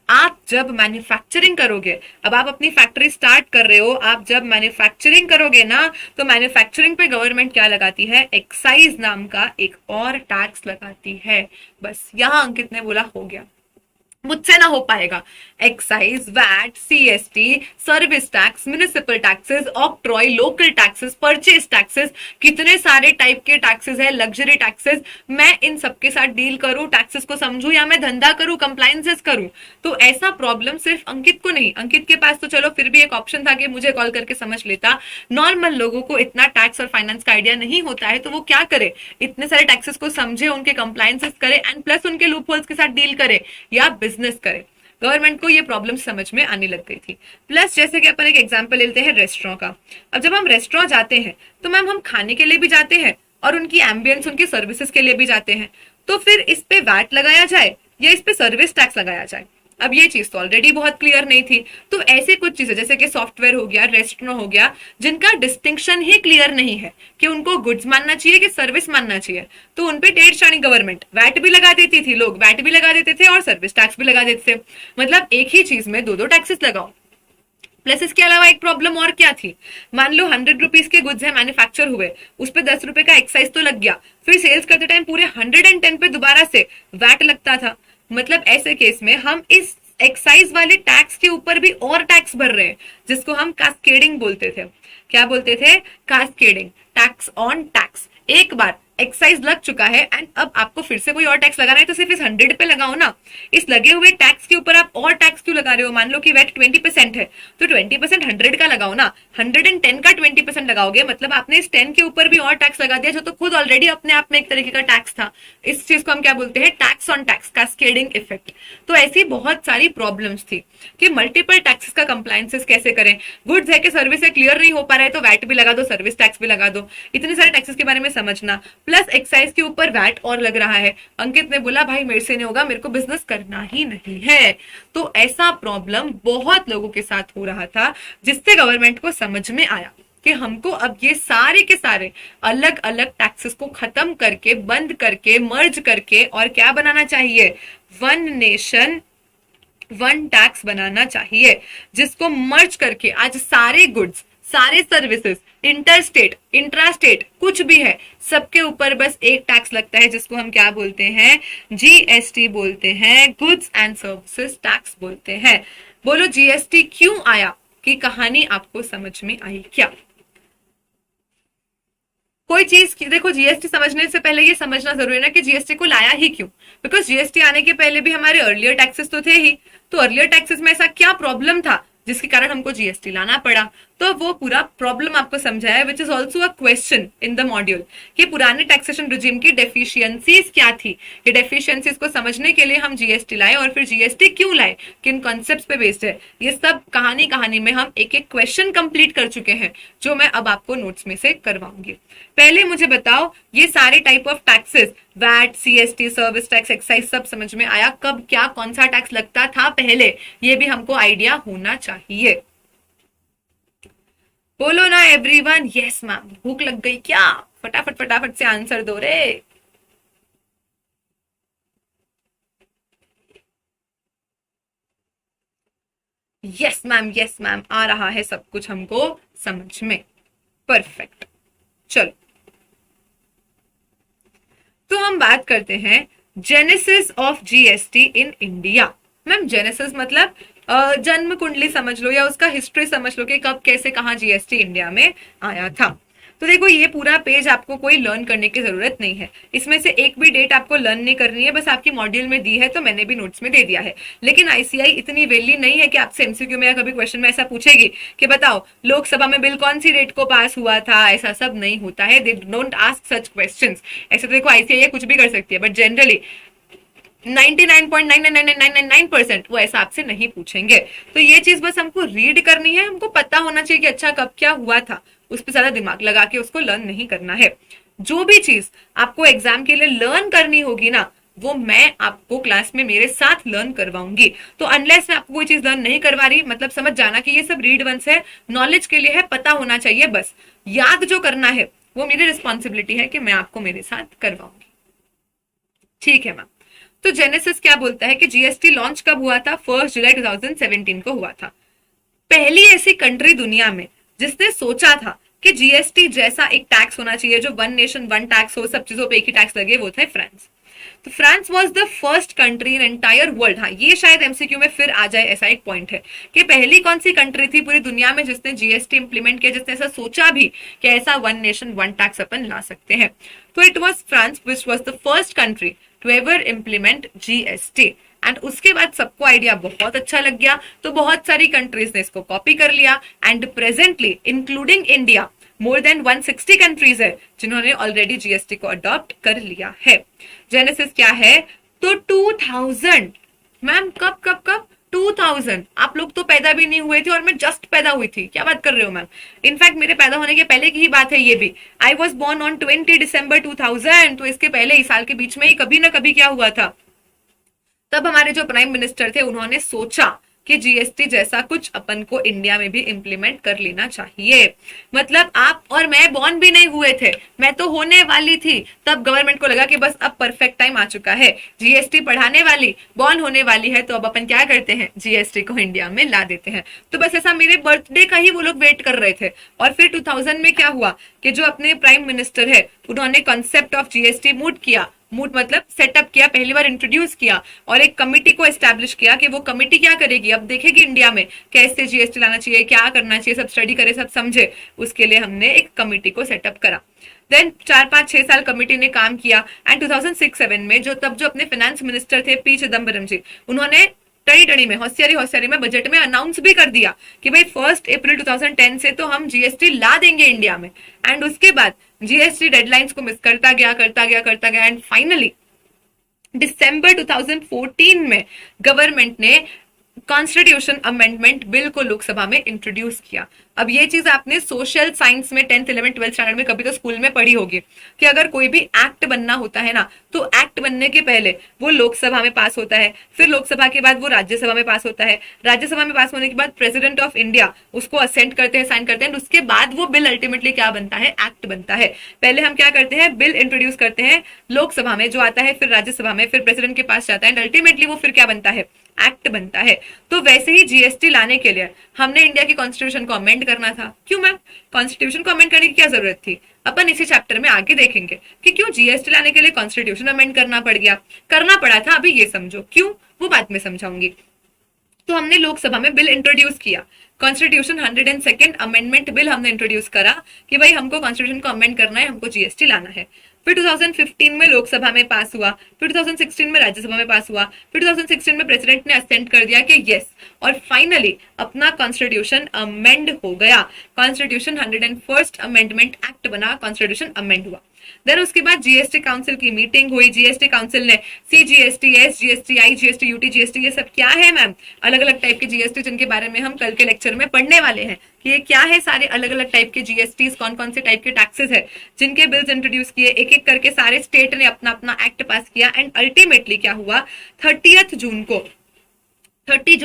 आप जब मैन्युफैक्चरिंग करोगे, अब आप अपनी फैक्ट्री स्टार्ट कर रहे हो, आप जब मैन्युफैक्चरिंग करोगे ना, तो मैन्युफैक्चरिंग पे गवर्नमेंट क्या लगाती है? एक्साइज नाम का एक और टैक्स लगाती है। बस यहां अंकित ने बोला हो गया, मुझसे ना हो पाएगा। Excise, VAT, CST, service tax, municipal taxes, octroi, local taxes, purchase taxes, कितने सारे टाइप के टैक्सेस है, लग्जरी टैक्सेस। मैं इन सबके साथ डील करूं, टैक्सेस को समझूं, या मैं धंधा करूं, कंप्लायंसेस करूं? तो ऐसा प्रॉब्लम सिर्फ अंकित को नहीं, अंकित के पास तो चलो फिर भी एक ऑप्शन था कि मुझे कॉल करके समझ लेता। नॉर्मल लोगों को इतना टैक्स और फाइनेंस का आइडिया नहीं होता है, तो वो क्या करे? इतने सारे टैक्सेस को समझे, उनके कंप्लायंसेस करे एंड प्लस उनके लूप होल्स के साथ डील करे या बिजनेस करे। गवर्नमेंट को ये प्रॉब्लम समझ में आने लग गई थी। प्लस जैसे कि अपन एक एग्जांपल लेते हैं रेस्टोरेंट का। अब जब हम रेस्टोरेंट जाते हैं तो मैम हम खाने के लिए भी जाते हैं और उनकी एम्बियंस, उनकी सर्विसेज के लिए भी जाते हैं। तो फिर इस पे वैट लगाया जाए या इस पे सर्विस टैक्स लगाया जाए? अब ये चीज तो ऑलरेडी बहुत क्लियर नहीं थी। तो ऐसे कुछ चीजें जैसे कि सॉफ्टवेयर हो गया, रेस्टोरेंट हो गया, जिनका डिस्टिंक्शन ही क्लियर नहीं है कि उनको गुड्स मानना चाहिए कि सर्विस मानना चाहिए, तो उनपे ढेर सारी गवर्नमेंट वैट भी लगा देती थी, लोग वैट भी लगा देते थे और सर्विस टैक्स भी लगा देते थे। मतलब एक ही चीज में दो दो टैक्सेस लगाओ। प्लस इसके अलावा एक प्रॉब्लम और क्या थी, मान लो 100 रुपीज के गुड्स है, मैन्युफैक्चर हुए, उस पर 10 रुपए का एक्साइज तो लग गया, फिर सेल्स करते टाइम पूरे 110 पे दोबारा से वैट लगता था। मतलब ऐसे केस में हम इस एक्साइज वाले टैक्स के ऊपर भी और टैक्स भर रहे हैं, जिसको हम कास्केडिंग बोलते थे। क्या बोलते थे? Cascading, tax on tax. एक बार एक्साइज लग चुका है एंड अब आपको फिर से कोई और टैक्स लगाना है तो सिर्फ इस 100 पे लगाओ ना। इस लगे हुए टैक्स के ऊपर आप और टैक्स क्यों लगा रहे हो? मान लो कि वैट 20% है तो 20% 100 का लगाओ ना। 110 का 20% लगाओगे मतलब आपने इस 10 के ऊपर भी और टैक्स लगा दिया, जो तो खुद ऑलरेडी अपने आप में एक तरीके का टैक्स था। इस चीज को हम क्या बोलते हैं? Tax on tax, cascading effect. तो ऐसी बहुत सारी प्रॉब्लम्स थी कि मल्टीपल टैक्सेस का कंप्लायंसेस कैसे करें। गुड्स है कि सर्विस है, क्लियर नहीं हो पा रहा है तो वैट भी लगा दो, सर्विस टैक्स भी लगा दो। इतने सारे टैक्सेस के बारे में समझना, प्लस एक्साइज के ऊपर वैट और लग रहा है। अंकित ने बोला भाई मेरे से नहीं होगा, मेरे को बिजनेस करना ही नहीं है। तो ऐसा प्रॉब्लम बहुत लोगों के साथ हो रहा था, जिससे गवर्नमेंट को समझ में आया कि हमको अब ये सारे के सारे अलग अलग टैक्सेस को खत्म करके, बंद करके, मर्ज करके और क्या बनाना चाहिए? वन नेशन वन टैक्स बनाना चाहिए, जिसको मर्ज करके आज सारे गुड्स, सारे सर्विसेज, इंटरस्टेट, इंट्रास्टेट, कुछ भी है, सबके ऊपर बस एक टैक्स लगता है, जिसको हम क्या बोलते हैं? जीएसटी बोलते हैं, गुड्स एंड सर्विसेज टैक्स बोलते हैं। बोलो जीएसटी क्यों आया? की कहानी आपको समझ में आई क्या? कोई चीज की देखो, जीएसटी समझने से पहले ये समझना जरूरी है ना कि जीएसटी को लाया ही क्यों। बिकॉज जीएसटी आने के पहले भी हमारे अर्लियर टैक्सेस तो थे ही। तो अर्लियर टैक्सेस में ऐसा क्या प्रॉब्लम था जिसके कारण हमको जीएसटी लाना पड़ा? तो वो पूरा प्रॉब्लम आपको समझाया, which is also a question in the module, कि पुराने टैक्सेशन रिजीम की डेफिशिएंसीज क्या थी। ये डेफिशिएंसीज को समझने के लिए हम जीएसटी लाए, और फिर जीएसटी क्यों लाए, किन कॉन्सेप्ट्स पे बेस्ड है, ये सब कहानी कहानी में हम एक एक क्वेश्चन कंप्लीट कर चुके हैं, जो मैं अब आपको नोट्स में से करवाऊंगी। पहले मुझे बताओ, ये सारे type of taxes, VAT, CST, service tax, excise, सब समझ में आया? कब क्या कौन सा टैक्स लगता था पहले, ये भी हमको आइडिया होना चाहिए। बोलो ना एवरीवन। Yes ma'am. भूख लग गई क्या? फटाफट फटाफट से आंसर दो रे। यस मैम, यस मैम, आ रहा है सब कुछ हमको समझ में। परफेक्ट। चलो, तो हम बात करते हैं genesis of GST in India. Ma'am genesis मतलब जन्म कुंडली समझ लो, या उसका हिस्ट्री समझ लो कि कब कैसे कहाँ जीएसटी इंडिया में आया था। तो देखो, ये पूरा पेज आपको कोई लर्न करने की जरूरत नहीं है, इसमें से एक भी डेट आपको लर्न नहीं करनी है, बस आपकी मॉड्यूल में दी है तो मैंने भी नोट्स में दे दिया है। लेकिन आईसीआई इतनी वेली नहीं है कि आपसे एमसीक्यू में या कभी क्वेश्चन में ऐसा पूछेगी कि बताओ लोकसभा में बिल कौन सी डेट को पास हुआ था। ऐसा सब नहीं होता है, they don't ask such questions. ऐसे तो देखो आईसीआई कुछ भी कर सकती है, बट जनरली 99.99999% वो ऐसा आपसे नहीं पूछेंगे। तो ये चीज बस हमको रीड करनी है, हमको पता होना चाहिए कि अच्छा कब क्या हुआ था, उस पर ज्यादा दिमाग लगा के उसको लर्न नहीं करना है। जो भी चीज आपको एग्जाम के लिए लर्न करनी होगी ना, वो मैं आपको क्लास में मेरे साथ लर्न करवाऊंगी। तो अनलेस मैं आपको कोई चीज लर्न नहीं करवा रही, मतलब समझ जाना कि ये सब रीड वंस है, नॉलेज के लिए है, पता होना चाहिए बस। याद जो करना है वो मेरी रिस्पॉन्सिबिलिटी है कि मैं आपको मेरे साथ करवाऊंगी। ठीक है मैम। तो जेनेसिस क्या बोलता है कि जीएसटी लॉन्च कब हुआ था? 1 जुलाई 2017 को हुआ था। पहली ऐसी कंट्री दुनिया में जिसने सोचा था कि जीएसटी जैसा एक टैक्स होना चाहिए जो वन नेशन वन टैक्स हो, सब चीजों पे एक ही टैक्स लगे, वो था फ्रांस। तो France was the first country in entire world. हाँ, ये शायद एमसीक्यू में फिर आ जाए, ऐसा एक पॉइंट है कि पहली कौन सी कंट्री थी पूरी दुनिया में जिसने जीएसटी इंप्लीमेंट किया, जिसने ऐसा सोचा भी कि ऐसा वन नेशन वन टैक्स अपन ला सकते हैं। तो it was France which was the first country to ever implement GST. And उसके बाद सबको आइडिया बहुत अच्छा लग गया, तो बहुत सारी कंट्रीज ने इसको कॉपी कर लिया। And presently including India more than 160 countries है जिन्होंने ऑलरेडी जीएसटी को अडॉप्ट कर लिया है। जेनेसिस क्या है? तो 2000। मैम कब कब कब? 2000। आप लोग तो पैदा भी नहीं हुए थे और मैं जस्ट पैदा हुई थी। क्या बात कर रहे हो मैम? इनफैक्ट मेरे पैदा होने के पहले की ही बात है ये भी। आई वॉज बोर्न ऑन 20 दिसंबर 2000। तो इसके पहले इस साल के बीच में ही कभी ना कभी क्या हुआ था, तब हमारे जो प्राइम मिनिस्टर थे उन्होंने सोचा कि जीएसटी जैसा कुछ अपन को इंडिया में भी इम्प्लीमेंट कर लेना चाहिए। मतलब आप और मैं बॉर्न भी नहीं हुए थे, मैं तो होने वाली थी, तब गवर्नमेंट को लगा कि बस अब परफेक्ट टाइम आ चुका है, जीएसटी पढ़ाने वाली बॉर्न होने वाली है, तो अब अपन क्या करते हैं, जीएसटी को इंडिया में ला देते हैं। तो बस ऐसा मेरे बर्थडे का ही वो लोग वेट कर रहे थे। और फिर 2000 में क्या हुआ कि जो अपने प्राइम मिनिस्टर है उन्होंने कॉन्सेप्ट ऑफ जीएसटी मूड किया, मूड मतलब सेटअप किया, पहली बार इंट्रोड्यूस किया और एक कमिटी को एस्टैब्लिश किया कि वो कमिटी क्या करेगी, अब देखेगी इंडिया में कैसे जीएसटी लाना चाहिए, क्या करना चाहिए, सब स्टडी करे, सब समझे। उसके लिए हमने एक कमिटी को सेटअप करा। देन 4-5-6 साल कमिटी ने काम किया एंड 2006-7 में जो तब जो अपने फाइनेंस मिनिस्टर थे पी चिदम्बरम जी, उन्होंने टड़ी टड़ी में होशियारी में बजट में अनाउंस भी कर दिया कि भाई 1 अप्रैल 2010 से तो हम जीएसटी ला देंगे इंडिया में। एंड उसके बाद जीएसटी डेडलाइंस को मिस करता गया एंड फाइनली दिसंबर 2014 में गवर्नमेंट ने कॉन्स्टिट्यूशन अमेंडमेंट बिल को लोकसभा में इंट्रोड्यूस किया। अब ये चीज आपने सोशल साइंस में 10th 11th 12th स्टैंडर्ड में कभी तो स्कूल में पढ़ी होगी कि अगर कोई भी एक्ट बनना होता है ना, तो एक्ट बनने के पहले वो लोकसभा में पास होता है, फिर लोकसभा के बाद वो राज्यसभा में पास होता है, राज्यसभा में पास होने के बाद प्रेसिडेंट ऑफ इंडिया उसको असेंट करते हैं, साइन करते हैं, उसके बाद वो बिल अल्टीमेटली क्या बनता है, एक्ट बनता है। पहले हम क्या करते हैं, बिल इंट्रोड्यूस करते हैं लोकसभा में, जो आता है फिर राज्यसभा में, फिर प्रेसिडेंट के पास जाता है, अल्टीमेटली वो फिर क्या बनता है, एक्ट बनता है। तो वैसे ही जीएसटी लाने के लिए हमने इंडिया की कॉन्स्टिट्यूशन को अमेंड करना था। क्यों मैम, कॉन्स्टिट्यूशन को अमेंड करने की क्या जरूरत थी, अपन इसी चैप्टर में आगे देखेंगे कि क्यों जीएसटी लाने के लिए कॉन्स्टिट्यूशन अमेंड करना पड़ा था। अभी ये समझो क्यों, वो बाद में समझाऊंगी। तो हमने लोकसभा में बिल इंट्रोड्यूस किया, कॉन्स्टिट्यूशन 102nd अमेंडमेंट बिल हमने इंट्रोड्यूस करा कि भाई हमको कॉन्स्टिट्यूशन को अमेंड करना है, हमको जीएसटी लाना है। फिर 2015 में लोकसभा में पास हुआ, फिर 2016 में राज्यसभा में पास हुआ, फिर 2016 में प्रेसिडेंट ने असेंट कर दिया कि यस, और फाइनली अपना कॉन्स्टिट्यूशन अमेंड हो गया। कॉन्स्टिट्यूशन 101st अमेंडमेंट एक्ट बना, कॉन्स्टिट्यूशन अमेंड हुआ। देन उसके बाद जीएसटी काउंसिल की मीटिंग हुई, जीएसटी काउंसिल ने CGST, SGST, GST UT, GST, ये सब क्या है मैम, अलग अलग टाइप के जीएसटी जिनके बारे में हम कल के लेक्चर में पढ़ने वाले हैं कि ये क्या है, सारे अलग अलग टाइप के जीएसटी, कौन कौन से टाइप के टैक्सेस है जिनके बिल्स इंट्रोड्यूस किए, एक एक करके सारे स्टेट ने अपना अपना एक्ट पास किया। एंड अल्टीमेटली क्या हुआ, 30 जून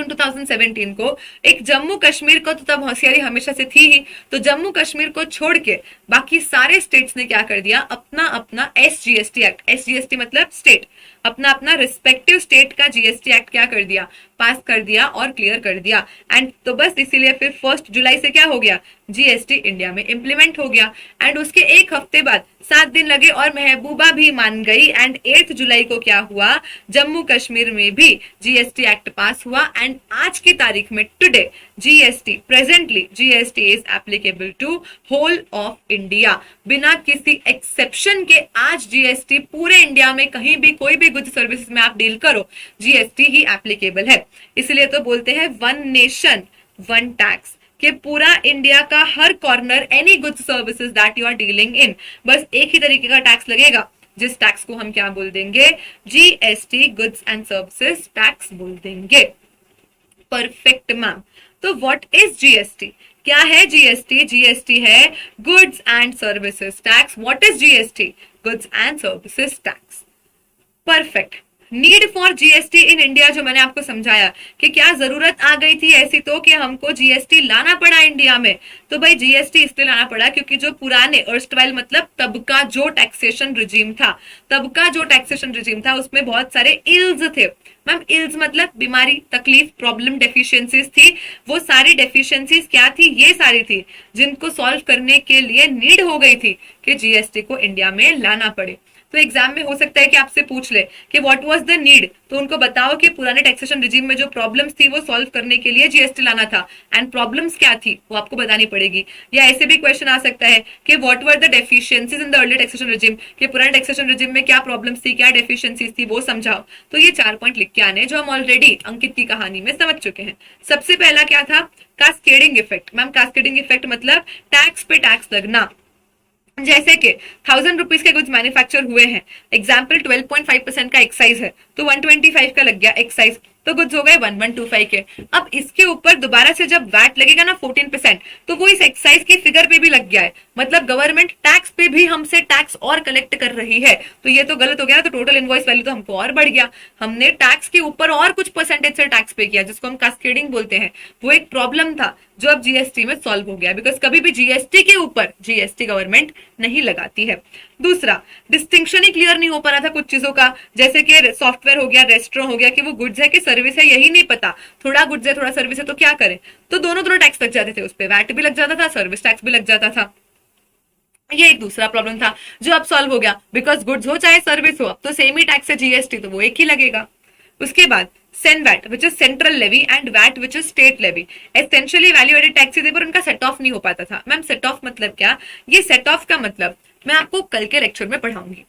2017 को एक जम्मू कश्मीर को, तो तब होशियारी हमेशा से थी ही, तो जम्मू कश्मीर को छोड़ के बाकी सारे स्टेट्स ने क्या कर दिया, अपना अपना एसजीएसटी एक्ट, एसजीएसटी मतलब स्टेट, अपना अपना रिस्पेक्टिव स्टेट का जीएसटी एक्ट क्या कर दिया, पास कर दिया और क्लियर कर दिया। एंड तो बस इसीलिए फिर 1 जुलाई से क्या हो गया, जीएसटी इंडिया में इंप्लीमेंट हो गया। एंड उसके एक हफ्ते बाद 7 दिन लगे और महबूबा भी मान गई। एंड 8 जुलाई को क्या हुआ, जम्मू कश्मीर में भी जीएसटी एक्ट पास हुआ। एंड आज की तारीख में today GST, presently GST is applicable to whole of India, बिना किसी एक्सेप्शन के आज जीएसटी पूरे इंडिया में कहीं भी कोई भी गुड्स सर्विसेज में आप डील करो, जीएसटी ही एप्लीकेबल है। इसलिए तो बोलते हैं वन नेशन वन टैक्स, कि पूरा इंडिया का हर corner, any goods services that you are dealing in, बस एक ही तरीके का टैक्स लगेगा, जिस टैक्स को हम क्या बोल देंगे, GST, goods and services tax बोल देंगे। Perfect ma'am. तो व्हाट इज जीएसटी, क्या है जीएसटी, जीएसटी है goods and services tax. What is GST, goods and services tax. Perfect. Need for GST in India, जो मैंने आपको समझाया कि क्या जरूरत आ गई थी ऐसी तो कि हमको जीएसटी लाना पड़ा इंडिया में। तो भाई जीएसटी इसलिए लाना पड़ा क्योंकि जो पुराने अर्स्टवाइल मतलब तब का जो टैक्सेशन रिजीम था, उसमें बहुत सारे इल्स थे। मैम इल्स मतलब बीमारी, तकलीफ, प्रॉब्लम, डेफिशिएंसीज थी। वो सारी डेफिशिएंसीज क्या थी, ये सारी थी जिनको सॉल्व करने के लिए नीड हो गई थी कि जीएसटी को इंडिया में लाना पड़े। तो एग्जाम में हो सकता है कि आपसे पूछ ले कि व्हाट वाज द नीड, तो उनको बताओ कि पुराने टैक्सेशन रिजीम में जो प्रॉब्लम्स थी वो सॉल्व करने के लिए जीएसटी लाना था, एंड प्रॉब्लम्स क्या थी वो आपको बतानी पड़ेगी। या ऐसे भी क्वेश्चन आ सकता है कि what were the deficiencies in the early taxation regime, कि पुराने टैक्सेशन रिजीम में क्या प्रॉब्लम्स थी, क्या डेफिशिएंसीज थी, वो समझाओ। तो ये 4 पॉइंट लिख के आने, जो हम ऑलरेडी अंकित की कहानी में समझ चुके हैं। सबसे पहला क्या था, cascading effect. Ma'am cascading effect मतलब टैक्स पे टैक्स लगना। जैसे कि 1000 रुपीज के गुड्स मैन्युफैक्चर हुए हैं, एग्जाम्पल 12.5% का एक्साइज है, तो 125 का लग गया एक्साइज। तो गुड्स हो गए 1125 के। अब इसके ऊपर दोबारा से जब वैट लगेगा ना 14%, तो वो इस एक्साइज की फिगर पे भी लग गया है, मतलब गवर्नमेंट टैक्स पे भी हमसे टैक्स और कलेक्ट कर रही है। तो ये तो गलत हो गया ना, तो टोटल इनवॉइस वैल्यू तो हमको और बढ़ गया। हमने टैक्स के ऊपर और कुछ परसेंटेज से टैक्स पे किया, जिसको हम कास्केडिंग बोलते हैं। वो एक प्रॉब्लम था जो अब जीएसटी में सॉल्व हो गया, बिकॉज कभी भी जीएसटी के ऊपर जीएसटी गवर्नमेंट नहीं लगाती है। दूसरा, डिस्टिंक्शन ही क्लियर नहीं हो पा रहा था कुछ चीजों का, जैसे कि सॉफ्टवेयर हो गया, रेस्टोरेंट हो गया, कि वो गुड्स है कि सर्विस है यही नहीं पता, थोड़ा गुड्स है थोड़ा सर्विस है तो क्या करें। तो दोनों दोनों टैक्स लग जाते थे उस पर, वैट भी लग जाता था, सर्विस टैक्स भी लग जाता था। ये एक दूसरा प्रॉब्लम था जो अब सॉल्व हो गया, बिकॉज गुड्स हो चाहे सर्विस हो, अब तो सेम ही टैक्स है जीएसटी, तो वो एक ही लगेगा। उसके बाद CENVAT which is central levy and VAT which is state levy. Essentially value added tax थे पर उनका सेट ऑफ नहीं हो पाता था। मैम सेट ऑफ मतलब क्या? ये सेट ऑफ का मतलब मैं आपको कल के लेक्चर में पढ़ाऊंगी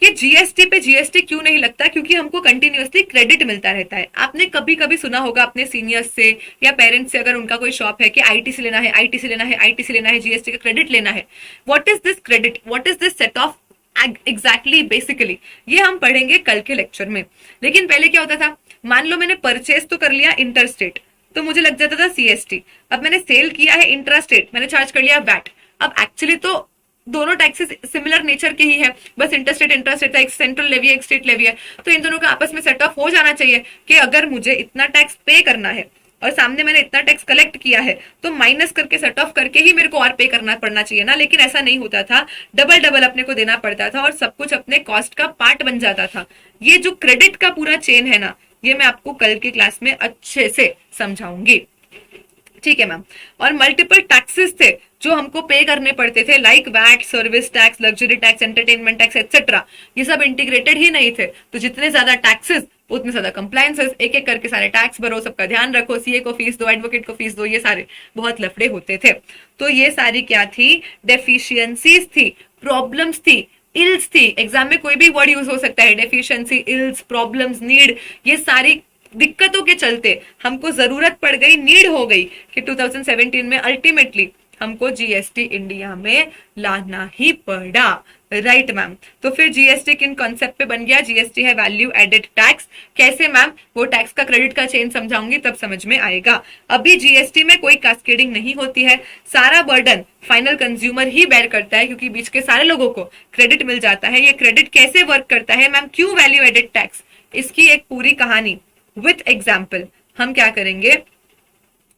कि जीएसटी पे जीएसटी क्यों नहीं लगता, क्योंकि हमको कंटिन्यूअसली क्रेडिट मिलता रहता है। आपने कभी कभी सुना होगा अपने सीनियर्स से या पेरेंट्स से, अगर उनका कोई शॉप है, कि आईटीसी लेना है, आईटीसी लेना है, आईटीसी लेना है, जीएसटी का क्रेडिट लेना है। What is this credit, what is this set of exactly, basically ये हम पढ़ेंगे कल के लेक्चर में। लेकिन पहले क्या होता था, मान लो मैंने परचेज तो कर लिया इंटर स्टेट, तो मुझे लग जाता था सीएसटी। अब मैंने सेल किया है इंट्रा स्टेट, मैंने चार्ज कर लिया वैट। अब एक्चुअली तो दोनों टैक्सेस सिमिलर नेचर के ही है, बस इंटरस्टेट इंट्रास्टेट था, एक सेंट्रल लेवी है एक स्टेट लेवी है, तो इन दोनों का आपस में सेट ऑफ हो जाना चाहिए कि अगर मुझे इतना टैक्स पे करना है और सामने मैंने इतना टैक्स कलेक्ट किया है, तो माइनस करके सेट ऑफ करके ही मेरे को और पे करना पड़ना चाहिए ना। लेकिन ऐसा नहीं होता था, डबल डबल अपने को देना पड़ता था और सब कुछ अपने कॉस्ट का पार्ट बन जाता था। ये जो क्रेडिट का पूरा चेन है ना, ये मैं आपको कल की क्लास में अच्छे से समझाऊंगी, ठीक है मैम। और मल्टीपल टैक्सेस थे जो हमको पे करने पड़ते थे, like VAT, service tax, luxury tax, entertainment tax etcetera. ये सब इंटीग्रेटेड ही नहीं थे, तो जितने ज्यादा टैक्सेस उतने ज्यादा कंप्लायंसेस, एक एक करके सारे टैक्स भरो, सबका ध्यान रखो, सीए को फीस दो, एडवोकेट को फीस दो, ये सारे बहुत लफड़े होते थे। तो ये सारी क्या थी, डेफिशिएंसीज थी, प्रॉब्लम्स थी, इल्स थी। एग्जाम में कोई भी वर्ड यूज हो सकता है, डेफिशिएंसी, इल्स, प्रॉब्लम्स, नीड, ये सारी दिक्कतों के चलते हमको जरूरत पड़ गई, नीड हो गई कि 2017 में अल्टीमेटली हमको जीएसटी इंडिया में लाना ही पड़ा, राइट मैम। तो फिर जीएसटी किन कॉन्सेप्ट पे बन गया, जीएसटी है वैल्यू एडेड टैक्स। कैसे मैम, वो टैक्स का क्रेडिट का चेन समझाऊंगी तब समझ में आएगा। अभी जीएसटी में कोई कास्केडिंग नहीं होती है, सारा बर्डन फाइनल कंज्यूमर ही बेयर करता है, क्योंकि बीच के सारे लोगों को क्रेडिट मिल जाता है। ये क्रेडिट कैसे वर्क करता है मैम, क्यों वैल्यू एडेड टैक्स, इसकी एक पूरी कहानी विथ एग्जाम्पल हम क्या करेंगे,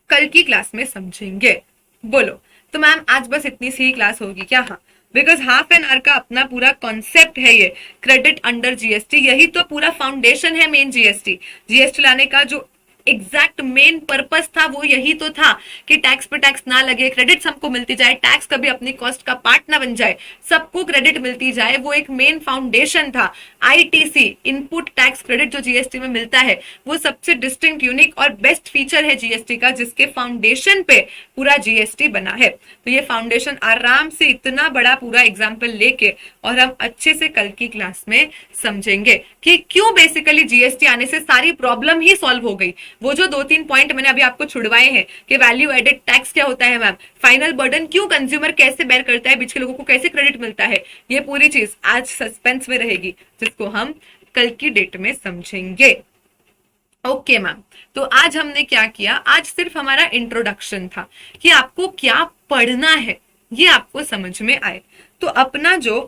कल की क्लास में समझेंगे। बोलो तो मैम आज बस इतनी सी ही क्लास होगी क्या? हाँ, बिकॉज हाफ एन आवर का अपना पूरा कॉन्सेप्ट है ये क्रेडिट अंडर जीएसटी, यही तो पूरा फाउंडेशन है मेन जीएसटी। जीएसटी लाने का जो एग्जैक्ट मेन पर्पस था वो यही तो था कि टैक्स पे टैक्स ना लगे, क्रेडिट सबको मिलती जाए, टैक्स कभी अपनी कॉस्ट का पार्ट ना बन जाए, सबको क्रेडिट मिलती जाए, वो एक मेन फाउंडेशन था। आईटीसी, इनपुट टैक्स क्रेडिट, जो जीएसटी में मिलता है, वो सबसे डिस्टिंक्ट, यूनिक और बेस्ट फीचर है जीएसटी का, जिसके फाउंडेशन पे पूरा जीएसटी बना है। तो ये फाउंडेशन आराम से इतना बड़ा पूरा एग्जाम्पल लेके और हम अच्छे से कल की क्लास में समझेंगे कि क्यों बेसिकली जीएसटी आने से सारी प्रॉब्लम ही सॉल्व हो गई। वो जो 2-3 पॉइंट मैंने अभी आपको छुड़वाए हैं कि वैल्यू एडेड टैक्स क्या होता है मैम, फाइनल बर्डन क्यों कंज्यूमर कैसे बेयर करता है, बीच के लोगों को कैसे क्रेडिट मिलता है, ये पूरी चीज आज सस्पेंस में रहेगी, जिसको हम कल की डेट में समझेंगे। ओके मैम, तो आज हमने क्या किया, आज सिर्फ हमारा इंट्रोडक्शन था कि आपको क्या पढ़ना है ये आपको समझ में आए। तो अपना जो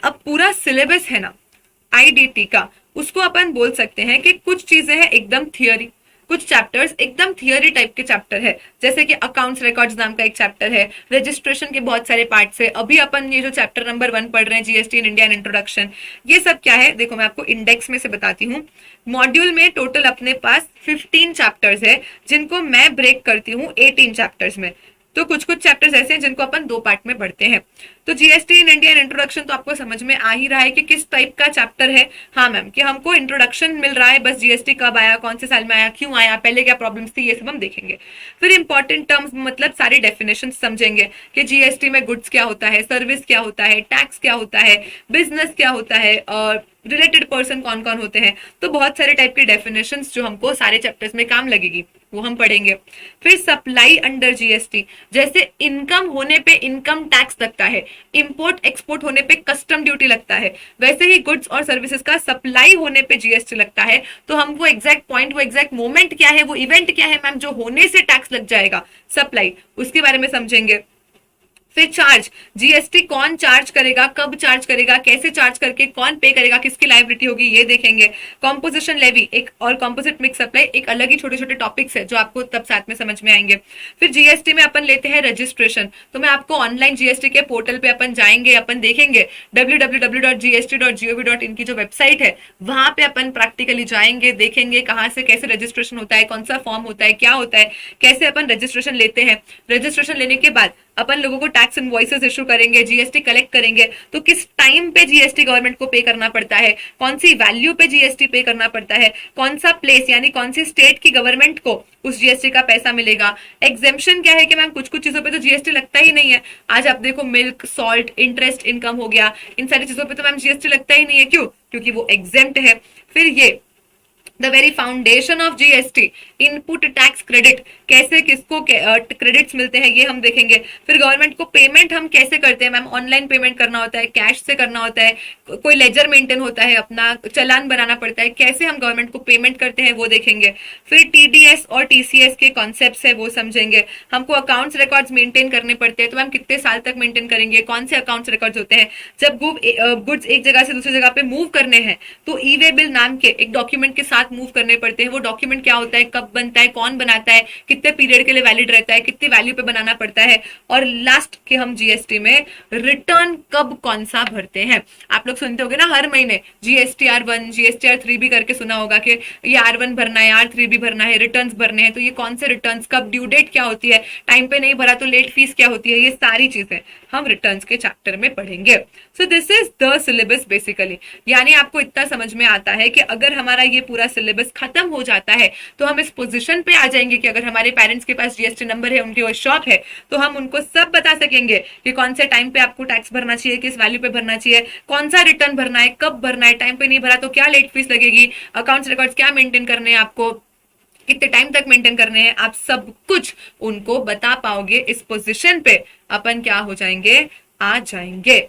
अब पूरा सिलेबस है ना आईडीटी का, उसको अपन बोल सकते हैं कि कुछ चीजें हैं एकदम थियोरी, कुछ चैप्टर्स एकदम थियोरी टाइप के चैप्टर है, जैसे कि अकाउंट्स रिकॉर्ड्स नाम का एक चैप्टर है, रजिस्ट्रेशन के बहुत सारे पार्ट्स है। अभी अपन ये जो चैप्टर नंबर 1 पढ़ रहे हैं, जीएसटी इन इंडिया इंट्रोडक्शन, ये सब क्या है देखो मैं आपको इंडेक्स में से बताती हूँ। मॉड्यूल में टोटल अपने पास 15 चैप्टर्स है, जिनको मैं ब्रेक करती हूँ 18 चैप्टर्स में। तो कुछ कुछ चैप्टर्स ऐसे हैं जिनको अपन 2 पार्ट में पढ़ते हैं। तो जीएसटी इन इंडिया इंट्रोडक्शन तो आपको समझ में आ ही रहा है कि किस टाइप का चैप्टर है। हाँ मैम, कि हमको इंट्रोडक्शन मिल रहा है, बस जीएसटी कब आया, कौन से साल में आया, क्यों आया, पहले क्या प्रॉब्लम्स थी, ये सब हम देखेंगे। फिर इंपॉर्टेंट टर्म्स मतलब सारी डेफिनेशन समझेंगे कि जीएसटी में गुड्स क्या होता है, सर्विस क्या होता है, टैक्स क्या होता है, बिजनेस क्या होता है, और रिलेटेड पर्सन कौन कौन होते हैं, तो बहुत सारे टाइप के डेफिनेशंस जो हमको सारे चैप्टर्स में काम लगेगी वो हम पढ़ेंगे। फिर सप्लाई अंडर जीएसटी, जैसे इनकम होने पे इनकम टैक्स लगता है, इंपोर्ट एक्सपोर्ट होने पे कस्टम ड्यूटी लगता है, वैसे ही गुड्स और सर्विसेज का सप्लाई होने पे जीएसटी लगता है। तो हम वो एग्जैक्ट पॉइंट, वो एग्जैक्ट मोमेंट क्या है, वो इवेंट क्या है मैम जो होने से टैक्स लग जाएगा सप्लाई, उसके बारे में समझेंगे। फिर चार्ज, जीएसटी कौन चार्ज करेगा, कब चार्ज करेगा, कैसे चार्ज करके कौन पे करेगा, किसकी लायबिलिटी होगी, ये देखेंगे। कॉम्पोजिशन लेवी एक और कॉम्पोजिट मिक्स सप्लाई एक अलग ही छोटे छोटे टॉपिक्स है जो आपको तब साथ में समझ में आएंगे। फिर जीएसटी में अपन लेते हैं रजिस्ट्रेशन, तो मैं आपको ऑनलाइन जीएसटी के पोर्टल पे अपन जाएंगे, अपन देखेंगे www.gst.gov.in की जो वेबसाइट है वहां पे अपन प्रैक्टिकली जाएंगे, देखेंगे कहाँ से कैसे रजिस्ट्रेशन होता है, कौन सा फॉर्म होता है, क्या होता है, कैसे अपन रजिस्ट्रेशन लेते हैं। रजिस्ट्रेशन लेने के बाद अपन लोगों को टैक्स इनवॉइसेस इशू करेंगे, जीएसटी कलेक्ट करेंगे, तो किस टाइम पे जीएसटी गवर्नमेंट को पे करना पड़ता है, कौन सी वैल्यू पे जीएसटी पे करना पड़ता है, कौन सा प्लेस यानी कौन सी स्टेट की गवर्नमेंट को उस जीएसटी का पैसा मिलेगा। एग्जेम्पशन क्या है कि मैम कुछ कुछ चीजों पे तो जीएसटी लगता ही नहीं है। आज आप देखो मिल्क, सॉल्ट, इंटरेस्ट इनकम हो गया, इन सारी चीजों पे तो मैम जीएसटी लगता ही नहीं है। क्यों? क्योंकि वो एग्जेम्प्ट है। फिर ये the very foundation of GST, input tax credit, कैसे किसको क्रेडिट्स मिलते हैं ये हम देखेंगे। फिर गवर्नमेंट को पेमेंट हम कैसे करते हैं मैम, ऑनलाइन पेमेंट करना होता है, कैश से करना होता है, कोई लेजर मेंटेन होता है, अपना चालान बनाना पड़ता है, कैसे हम गवर्नमेंट को पेमेंट करते हैं वो देखेंगे। फिर टीडीएस और टीसीएस के कॉन्सेप्ट है वो समझेंगे। हमको अकाउंट्स रिकॉर्ड्स मेंटेन करने पड़ते हैं, तो मैम कितने साल तक मेंटेन करेंगे, कौन से अकाउंट्स रिकॉर्ड्स होते हैं। जब गुड्स एक जगह से दूसरी जगह पे मूव करने हैं तो ई वे बिल नाम के एक डॉक्यूमेंट के साथ मूव करने पड़ते हैं। वो डॉक्यूमेंट क्या होता है, कब बनता है, कौन बनाता है, कितने पीरियड के लिए वैलिड रहता है, कितनी वैल्यू पे बनाना पड़ता है। और लास्ट के हम जीएसटी में रिटर्न कब कौन सा भरते हैं। आप लोग सुनते होंगे ना हर महीने GSTR1 GSTR3 भी करके सुना होगा कि ये R1 भरना है, R3 भी भरना है, रिटर्न्स भरने हैं। तो ये कौन से रिटर्न्स, कब ड्यू डेट क्या होती है, टाइम पे नहीं भरा तो लेट फीस क्या होती है, ये सारी चीजें हम रिटर्न्स के चैप्टर में पढ़ेंगे। So this is the syllabus basically. यानी आपको इतना समझ में आता है कि अगर हमारा ये पूरा सिलेबस खत्म हो जाता है तो हम इस पोजीशन पे आ जाएंगे कि अगर हमारे पेरेंट्स के पास जीएसटी नंबर है, उनकी वो शॉप है, तो हम उनको सब बता सकेंगे कि कौन से टाइम पे आपको टैक्स भरना चाहिए, किस वैल्यू पे भरना चाहिए, कौन सा रिटर्न भरना है, कब भरना है, टाइम पे नहीं भरा तो क्या लेट फीस लगेगी, अकाउंट्स रिकॉर्ड्स क्या मेंटेन करने हैं आपको, कितने टाइम तक मेंटेन करने हैं, आप सब कुछ उनको बता पाओगे। इस पोजीशन पे अपन क्या हो जाएंगे, आ जाएंगे।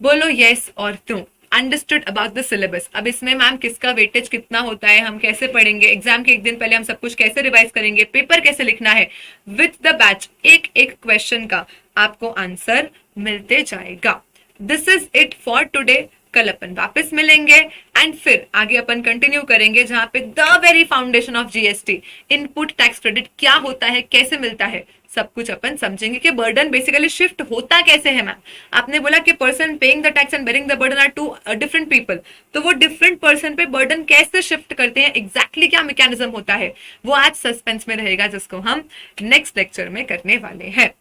बोलो यस और no. Understood about the syllabus. अब इसमें मैम किसका वेटेज कितना होता है, हम कैसे पढ़ेंगे, एग्जाम के एक दिन पहले हम सब कुछ कैसे रिवाइज करेंगे, पेपर कैसे लिखना है, विथ द बैच एक एक क्वेश्चन का आपको आंसर मिलते जाएगा। This is it for today. कल अपन वापस मिलेंगे एंड फिर आगे अपन कंटिन्यू करेंगे जहां पे the very foundation of GST, input tax credit क्या होता है, कैसे मिलता है, सब कुछ अपन समझेंगे कि बर्डन बेसिकली शिफ्ट होता कैसे है। मैम आपने बोला कि person paying the tax and bearing the burden are two different people, तो वो डिफरेंट पर्सन पे बर्डन कैसे शिफ्ट करते हैं, एग्जैक्टली क्या मैकेनिज्म होता है, वो आज सस्पेंस में रहेगा जिसको हम नेक्स्ट लेक्चर में करने वाले हैं।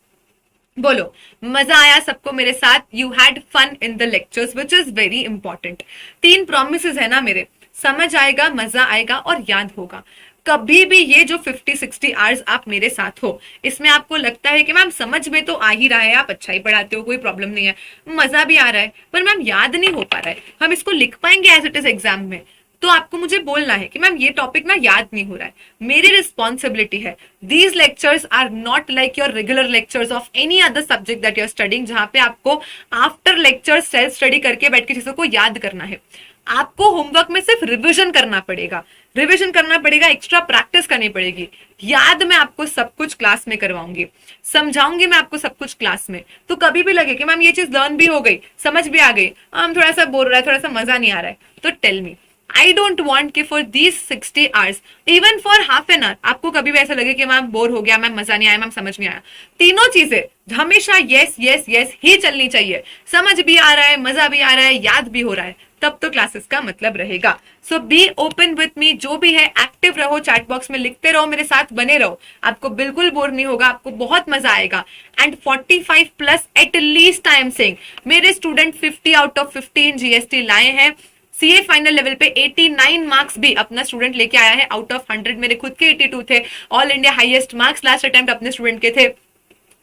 बोलो मजा आया सबको मेरे साथ, you had fun in the lectures which is very important. 3 promises है ना मेरे, समझ आएगा, मजा आएगा और याद होगा। कभी भी ये जो 50-60 आवर्स आप मेरे साथ हो, इसमें आपको लगता है कि मैम समझ में तो आ ही रहा है, आप अच्छा ही पढ़ाते हो, कोई प्रॉब्लम नहीं है, मजा भी आ रहा है, पर मैम याद नहीं हो पा रहा है, हम इसको लिख पाएंगे एज इट इज एग्जाम में, तो आपको मुझे बोलना है कि मैम ये टॉपिक ना याद नहीं हो रहा है, मेरी रिस्पॉन्सिबिलिटी है। These lectures are not like your regular lectures of any other subject that you are studying, जहां पे आपको आफ्टर लेक्चर सेल्फ स्टडी करके बैठ के चीजों को याद करना है। आपको होमवर्क में सिर्फ रिविजन करना पड़ेगा, एक्स्ट्रा प्रैक्टिस करनी पड़ेगी। याद मैं आपको सब कुछ क्लास में करवाऊंगी, समझाऊंगी मैं आपको सब कुछ क्लास में। तो कभी भी लगे कि मैम ये चीज लर्न भी हो गई, समझ भी आ गई, हम थोड़ा सा बोर हो रहा है, थोड़ा सा मजा नहीं आ रहा है, तो tell me. I don't want कि for these 60 hours, even for half an hour, आपको कभी भी ऐसा लगे कि मैम बोर हो गया, मैम मजा नहीं आया, मैम समझ नहीं आया। तीनों चीजें हमेशा यस यस यस ही चलनी चाहिए, समझ भी आ रहा है, मजा भी आ रहा है, याद भी हो रहा है, तब तो क्लासेस का मतलब रहेगा। सो बी ओपन विथ मी, जो भी है एक्टिव रहो, चैट बॉक्स में लिखते रहो, मेरे साथ बने रहो, आपको बिल्कुल बोर नहीं होगा, आपको बहुत मजा आएगा। And 45 plus at least I am saying, मेरे स्टूडेंट 50 आउट ऑफ 15 जीएसटी लाए हैं। सीए फाइनल लेवल पे 89 मार्क्स भी अपना स्टूडेंट लेके आया है आउट ऑफ 100। मेरे खुद के 82 थे, all India highest marks last attempt अपने स्टूडेंट के थे।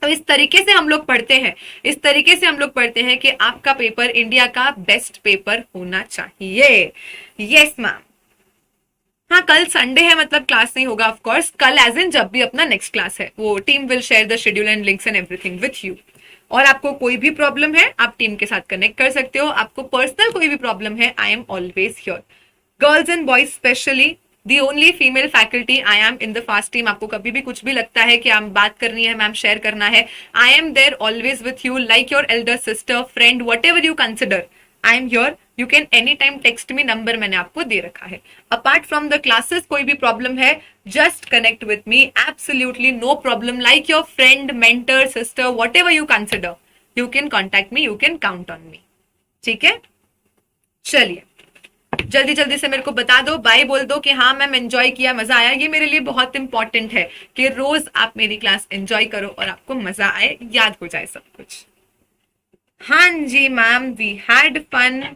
तो इस तरीके से हम लोग पढ़ते हैं, इस तरीके से हम लोग पढ़ते हैं कि आपका पेपर इंडिया का बेस्ट पेपर होना चाहिए। Yes ma'am. हाँ, कल संडे है मतलब क्लास नहीं होगा ऑफ कोर्स, कल एज इन जब भी अपना नेक्स्ट क्लास है, वो team will share the schedule and links and everything with you. और आपको कोई भी प्रॉब्लम है आप टीम के साथ कनेक्ट कर सकते हो, आपको पर्सनल कोई भी प्रॉब्लम है, I am always here. Girls and boys specially, the only female faculty I am in the fast team. आपको कभी भी कुछ भी लगता है कि आप बात करनी है मैम, शेयर करना है, I am there always with you like your elder sister, friend, whatever you consider, I am here. You can any time text me, number मैंने आपको दे रखा है। अपार्ट फ्रॉम द क्लासेस कोई भी problem है, just connect with me, absolutely no problem, like your friend, mentor, sister, whatever you consider, you can contact me, you can count on me. ठीक है, चलिए जल्दी जल्दी से मेरे को बता दो, बाय बोल दो कि हाँ मैम एंजॉय किया, मजा आया। ये मेरे लिए बहुत इंपॉर्टेंट है कि रोज आप मेरी क्लास एंजॉय करो और आपको मजा आए, याद हो जाए सब कुछ। हाँ जी मैम, वी हैड फन।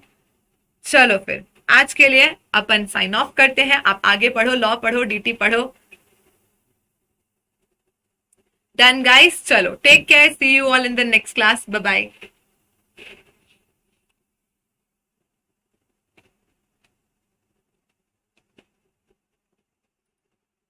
चलो फिर आज के लिए अपन साइन ऑफ करते हैं, आप आगे पढ़ो, लॉ पढ़ो, डीटी पढ़ो। डन गाइस, चलो take care, see you all in the next class, bye bye.